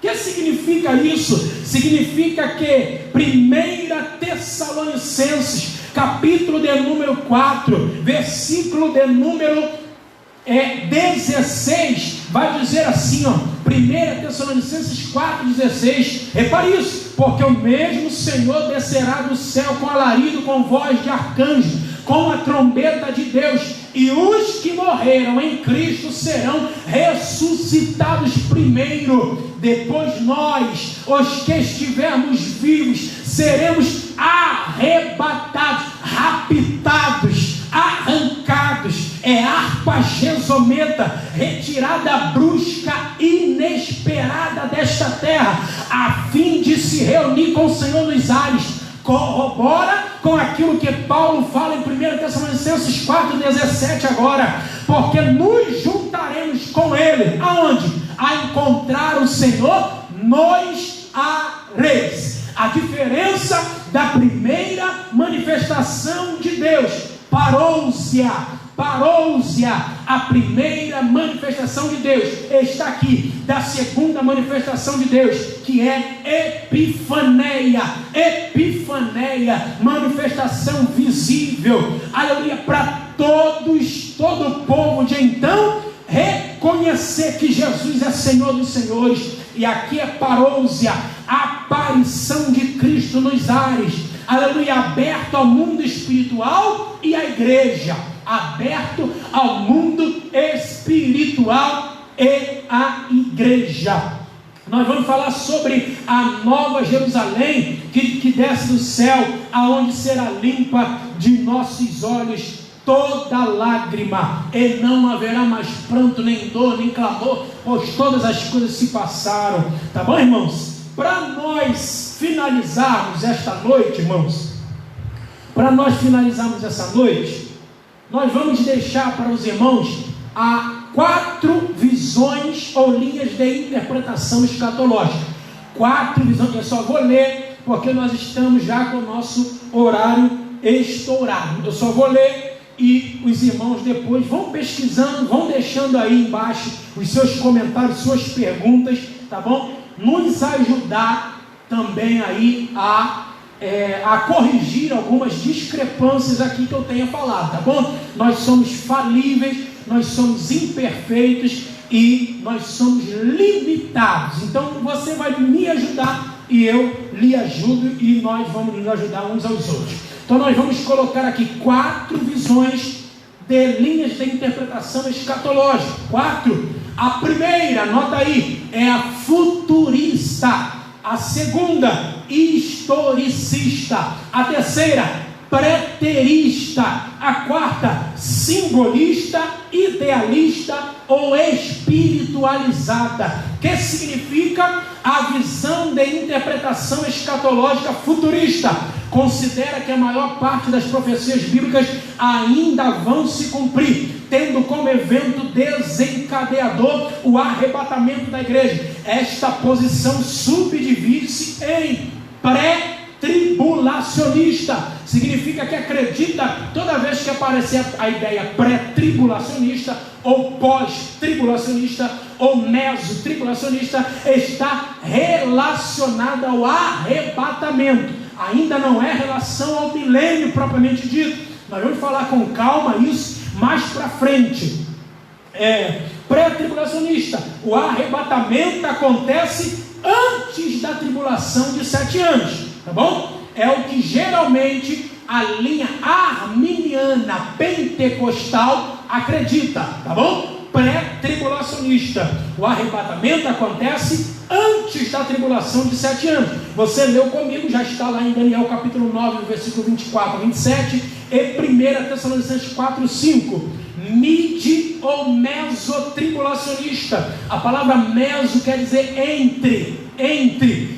que significa isso? Significa que 1 Tessalonicenses, capítulo de número 4, versículo de número 16, vai dizer assim, 1 Tessalonicenses 4,16, repare isso, porque o mesmo Senhor descerá do céu com alarido, com voz de arcanjo, com a trombeta de Deus, e os que morreram em Cristo serão ressuscitados primeiro. Depois nós, os que estivermos vivos, seremos arrebatados, raptados, arrancados. É harpa gesometa, retirada brusca, inesperada desta terra, a fim de se reunir com o Senhor nos ares. Corrobora com aquilo que Paulo fala em 1 Tessalonicenses 4,17 agora, porque nos juntaremos com ele, aonde? A encontrar o Senhor nos ares. A diferença da primeira manifestação de Deus, parousia, a primeira manifestação de Deus está aqui, da segunda manifestação de Deus, que é epifaneia, manifestação visível, aleluia, para todos, todo o povo de então reconhecer que Jesus é Senhor dos senhores. E aqui é parousia, aparição de Cristo nos ares, aleluia, aberto ao mundo espiritual e à igreja, aberto ao mundo espiritual e à igreja. Nós vamos falar sobre a Nova Jerusalém que desce do céu, aonde será limpa de nossos olhos toda lágrima, e não haverá mais pranto, nem dor, nem clamor, pois todas as coisas se passaram. Tá bom, irmãos? Para nós finalizarmos esta noite, irmãos, nós vamos deixar para os irmãos 4 visões ou linhas de interpretação escatológica. 4 visões, eu só vou ler, porque nós estamos já com o nosso horário estourado. Eu só vou ler e os irmãos depois vão pesquisando, vão deixando aí embaixo os seus comentários, suas perguntas, tá bom? Nos ajudar também aí a corrigir algumas discrepâncias aqui que eu tenha falado, tá bom? Nós somos falíveis, nós somos imperfeitos e nós somos limitados. Então você vai me ajudar e eu lhe ajudo, e nós vamos nos ajudar uns aos outros. Então nós vamos colocar aqui 4 visões de linhas de interpretação escatológica. 4. A primeira, anota aí, é a futurista. A segunda, historicista. A terceira, preterista. A quarta, simbolista, idealista ou espiritualizada. Que significa a visão de interpretação escatológica futurista? Considera que a maior parte das profecias bíblicas ainda vão se cumprir, tendo como evento desencadeador o arrebatamento da igreja. Esta posição subdivide-se em pré-tribulacionista. Significa que acredita, toda vez que aparecer a ideia pré-tribulacionista, ou pós-tribulacionista, ou meso-tribulacionista, está relacionada ao arrebatamento. Ainda não é relação ao milênio propriamente dito. Nós vamos falar com calma isso mais para frente. Pré-tribulacionista, o arrebatamento acontece antes da tribulação de 7 anos, tá bom? É o que geralmente a linha arminiana pentecostal acredita, tá bom? Pré-tribulacionista, o arrebatamento acontece antes antes da tribulação de 7 anos. Você leu comigo, já está lá em Daniel capítulo 9, versículo 24 a 27, e 1 Tessalonicenses 4, 5. Midi ou mesotribulacionista. A palavra meso quer dizer entre.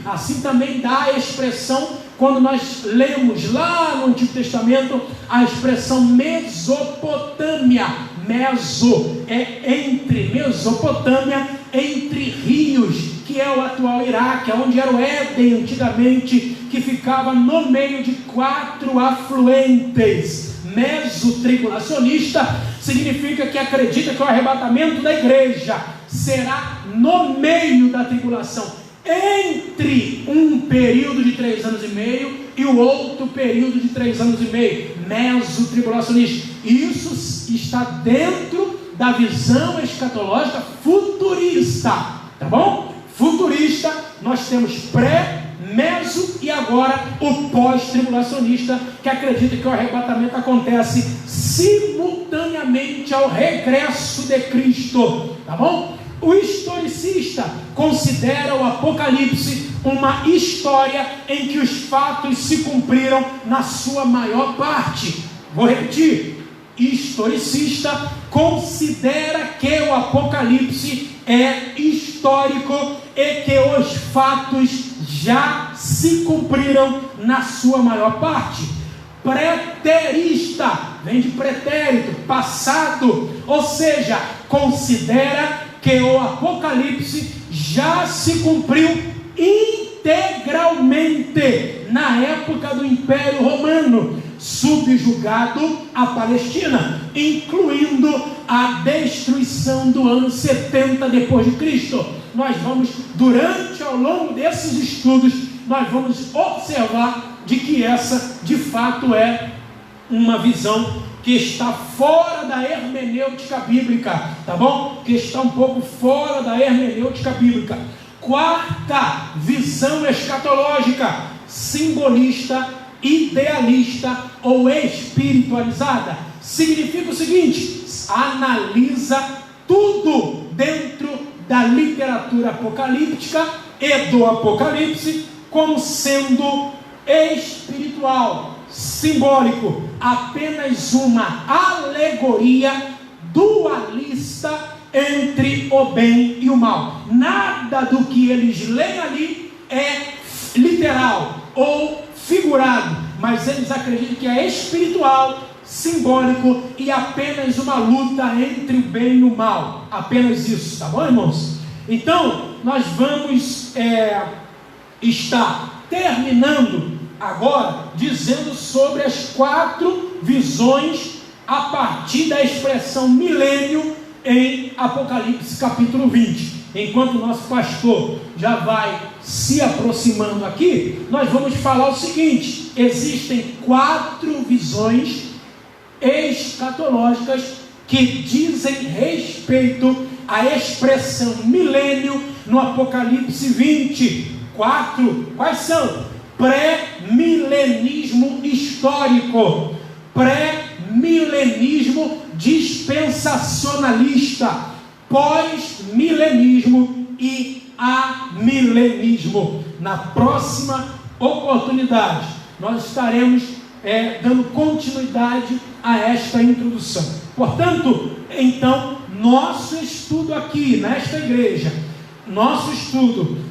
Assim também dá a expressão, quando nós lemos lá no Antigo Testamento, a expressão Mesopotâmia. Meso é entre, Mesopotâmia, entre rios, que é o atual Iraque, onde era o Éden antigamente, que ficava no meio de 4 afluentes. Mesotribulacionista significa que acredita que o arrebatamento da igreja será no meio da tribulação, entre um período de 3 anos e meio e o outro período de 3 anos e meio. Mesotribulacionista. Isso está dentro da visão escatológica futurista, tá bom? Futurista, nós temos pré-meso e agora o pós-tribulacionista, que acredita que o arrebatamento acontece simultaneamente ao regresso de Cristo, tá bom? O historicista considera o Apocalipse uma história em que os fatos se cumpriram na sua maior parte. Vou repetir. Historicista considera que o Apocalipse é histórico e que os fatos já se cumpriram na sua maior parte. Preterista, vem de pretérito, passado, ou seja, considera que o Apocalipse já se cumpriu integralmente na época do Império Romano, subjugado a Palestina, incluindo a destruição do ano 70 depois de Cristo. Nós vamos, ao longo desses estudos, nós vamos observar de que essa, de fato, é uma visão que está fora da hermenêutica bíblica, tá bom? Que está um pouco fora da hermenêutica bíblica. Quarta visão escatológica, simbolista, idealista ou espiritualizada. Significa o seguinte: analisa tudo dentro da literatura apocalíptica e do Apocalipse como sendo espiritual, simbólico, apenas uma alegoria dualista entre o bem e o mal. Nada do que eles leem ali é literal ou figurado, mas eles acreditam que é espiritual, simbólico e apenas uma luta entre o bem e o mal. Apenas isso, tá bom, irmãos? Então, nós vamos estar terminando agora dizendo sobre as 4 visões a partir da expressão milênio em Apocalipse capítulo 20. Enquanto o nosso pastor já vai se aproximando aqui, nós vamos falar o seguinte: existem 4 visões escatológicas que dizem respeito à expressão milênio no Apocalipse 20. 4, quais são? Pré-milenismo histórico, pré-milenismo dispensacionalista, pós-milenismo e amilenismo. Na próxima oportunidade, nós estaremos dando continuidade a esta introdução. Portanto, então, nosso estudo aqui nesta igreja, nosso estudo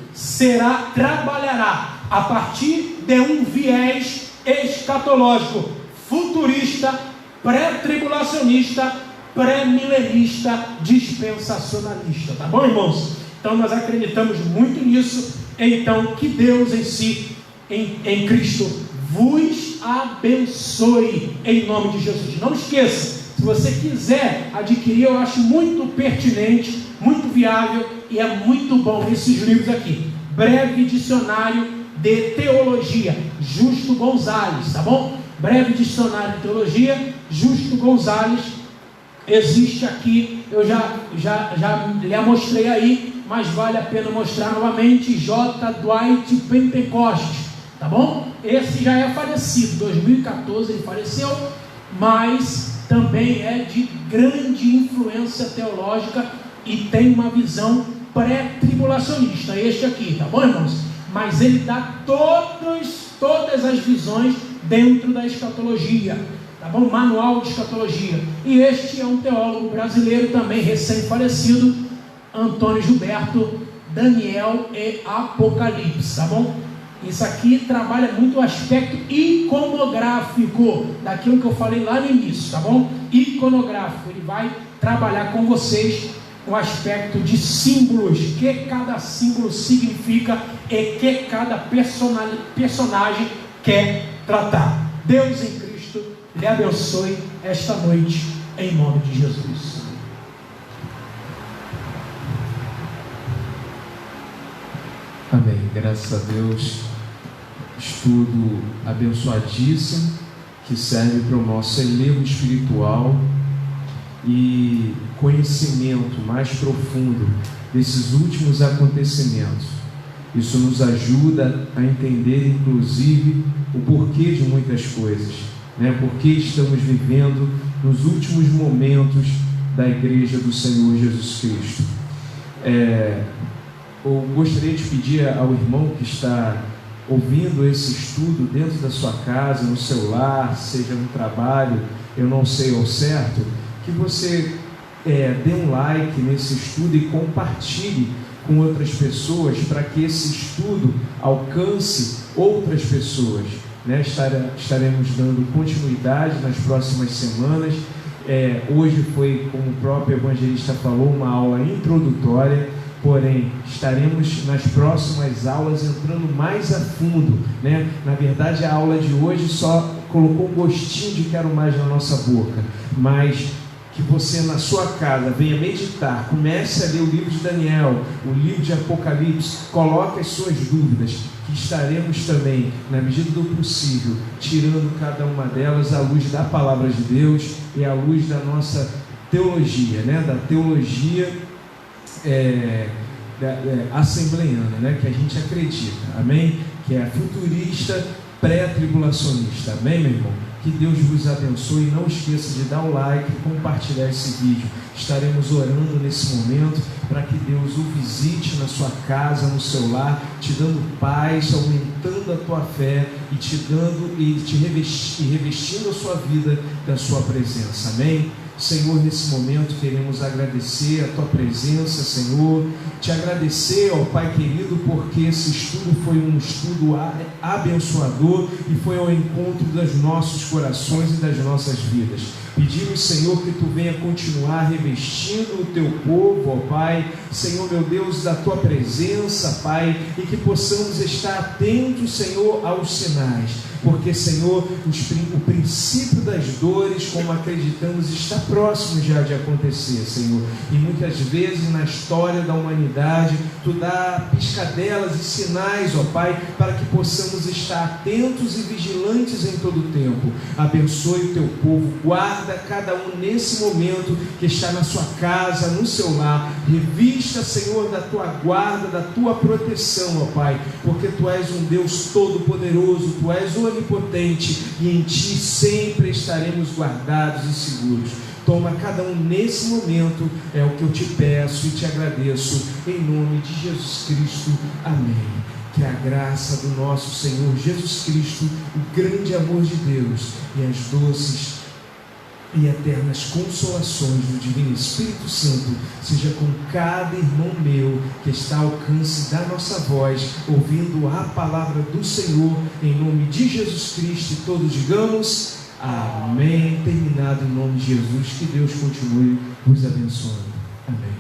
trabalhará a partir de um viés escatológico, futurista, pré-tribulacionista, pré-milenista, dispensacionalista. Tá bom, irmãos? Então nós acreditamos muito nisso. Então que Deus em si, em Cristo, vos abençoe em nome de Jesus. Não esqueça, se você quiser adquirir, eu acho muito pertinente, muito viável e é muito bom esses livros aqui. Breve Dicionário de Teologia, Justo Gonzalez, tá bom? Breve Dicionário de Teologia, Justo Gonzalez. Existe aqui, eu já lhe mostrei aí, mas vale a pena mostrar novamente. J. Dwight Pentecoste, tá bom? Esse já é falecido, 2014 ele faleceu, mas também é de grande influência teológica e tem uma visão pré-tribulacionista, este aqui, tá bom, irmãos? Mas ele dá todas as visões dentro da escatologia, tá bom? Manual de escatologia. E este é um teólogo brasileiro também, recém-falecido, Antônio Gilberto, Daniel e Apocalipse, tá bom? Isso aqui trabalha muito o aspecto iconográfico, daquilo que eu falei lá no início, tá bom? Iconográfico, ele vai trabalhar com vocês o aspecto de símbolos, que cada símbolo significa e que cada personagem quer tratar. Deus em Cristo lhe abençoe esta noite, em nome de Jesus. Amém. Graças a Deus. Estudo abençoadíssimo, que serve para o nosso elevo espiritual e conhecimento mais profundo desses últimos acontecimentos. Isso nos ajuda a entender, inclusive, o porquê de muitas coisas, né? Porque estamos vivendo nos últimos momentos da Igreja do Senhor Jesus Cristo. Eu gostaria de pedir ao irmão que está ouvindo esse estudo dentro da sua casa, no seu lar, seja no trabalho, eu não sei ao certo, que você dê um like nesse estudo e compartilhe com outras pessoas, para que esse estudo alcance outras pessoas, né? Estaremos dando continuidade nas próximas semanas. Hoje foi, como o próprio evangelista falou, uma aula introdutória, porém estaremos nas próximas aulas entrando mais a fundo, né? Na verdade, a aula de hoje só colocou um gostinho de quero mais na nossa boca, mas que você na sua casa venha meditar, comece a ler o livro de Daniel, o livro de Apocalipse, coloque as suas dúvidas, que estaremos também, na medida do possível, tirando cada uma delas à luz da palavra de Deus e à luz da nossa teologia, né? Da teologia assembleiana, né? Que a gente acredita, amém? Que é a futurista pré-tribulacionista, amém, meu irmão? Que Deus vos abençoe. Não esqueça de dar o like e compartilhar esse vídeo. Estaremos orando nesse momento para que Deus o visite na sua casa, no seu lar, te dando paz, aumentando a tua fé e te revestindo a sua vida da sua presença, amém? Senhor, nesse momento queremos agradecer a Tua presença, Senhor, te agradecer, ó Pai querido, porque esse estudo foi um estudo abençoador e foi ao encontro dos nossos corações e das nossas vidas. Pedimos, Senhor, que Tu venha continuar revestindo o Teu povo, ó Pai, Senhor meu Deus, da Tua presença, Pai, e que possamos estar atentos, Senhor, aos sinais, porque, Senhor, o princípio das dores, como acreditamos, está próximo já de acontecer, Senhor, e muitas vezes na história da humanidade, Tu dá piscadelas e sinais, ó Pai, para que possamos estar atentos e vigilantes em todo o tempo. Abençoe o Teu povo, guarda cada um nesse momento que está na sua casa, no seu lar, revista, Senhor, da Tua guarda, da Tua proteção, ó Pai, porque Tu és um Deus todo-poderoso, Tu és onipotente, e em Ti sempre estaremos guardados e seguros. Toma cada um nesse momento, é o que eu te peço e te agradeço, em nome de Jesus Cristo, amém. Que a graça do nosso Senhor Jesus Cristo, o grande amor de Deus e as doces e eternas consolações do Divino Espírito Santo seja com cada irmão meu que está ao alcance da nossa voz, ouvindo a palavra do Senhor, em nome de Jesus Cristo, e todos digamos amém. Terminado em nome de Jesus, que Deus continue vos abençoando, amém.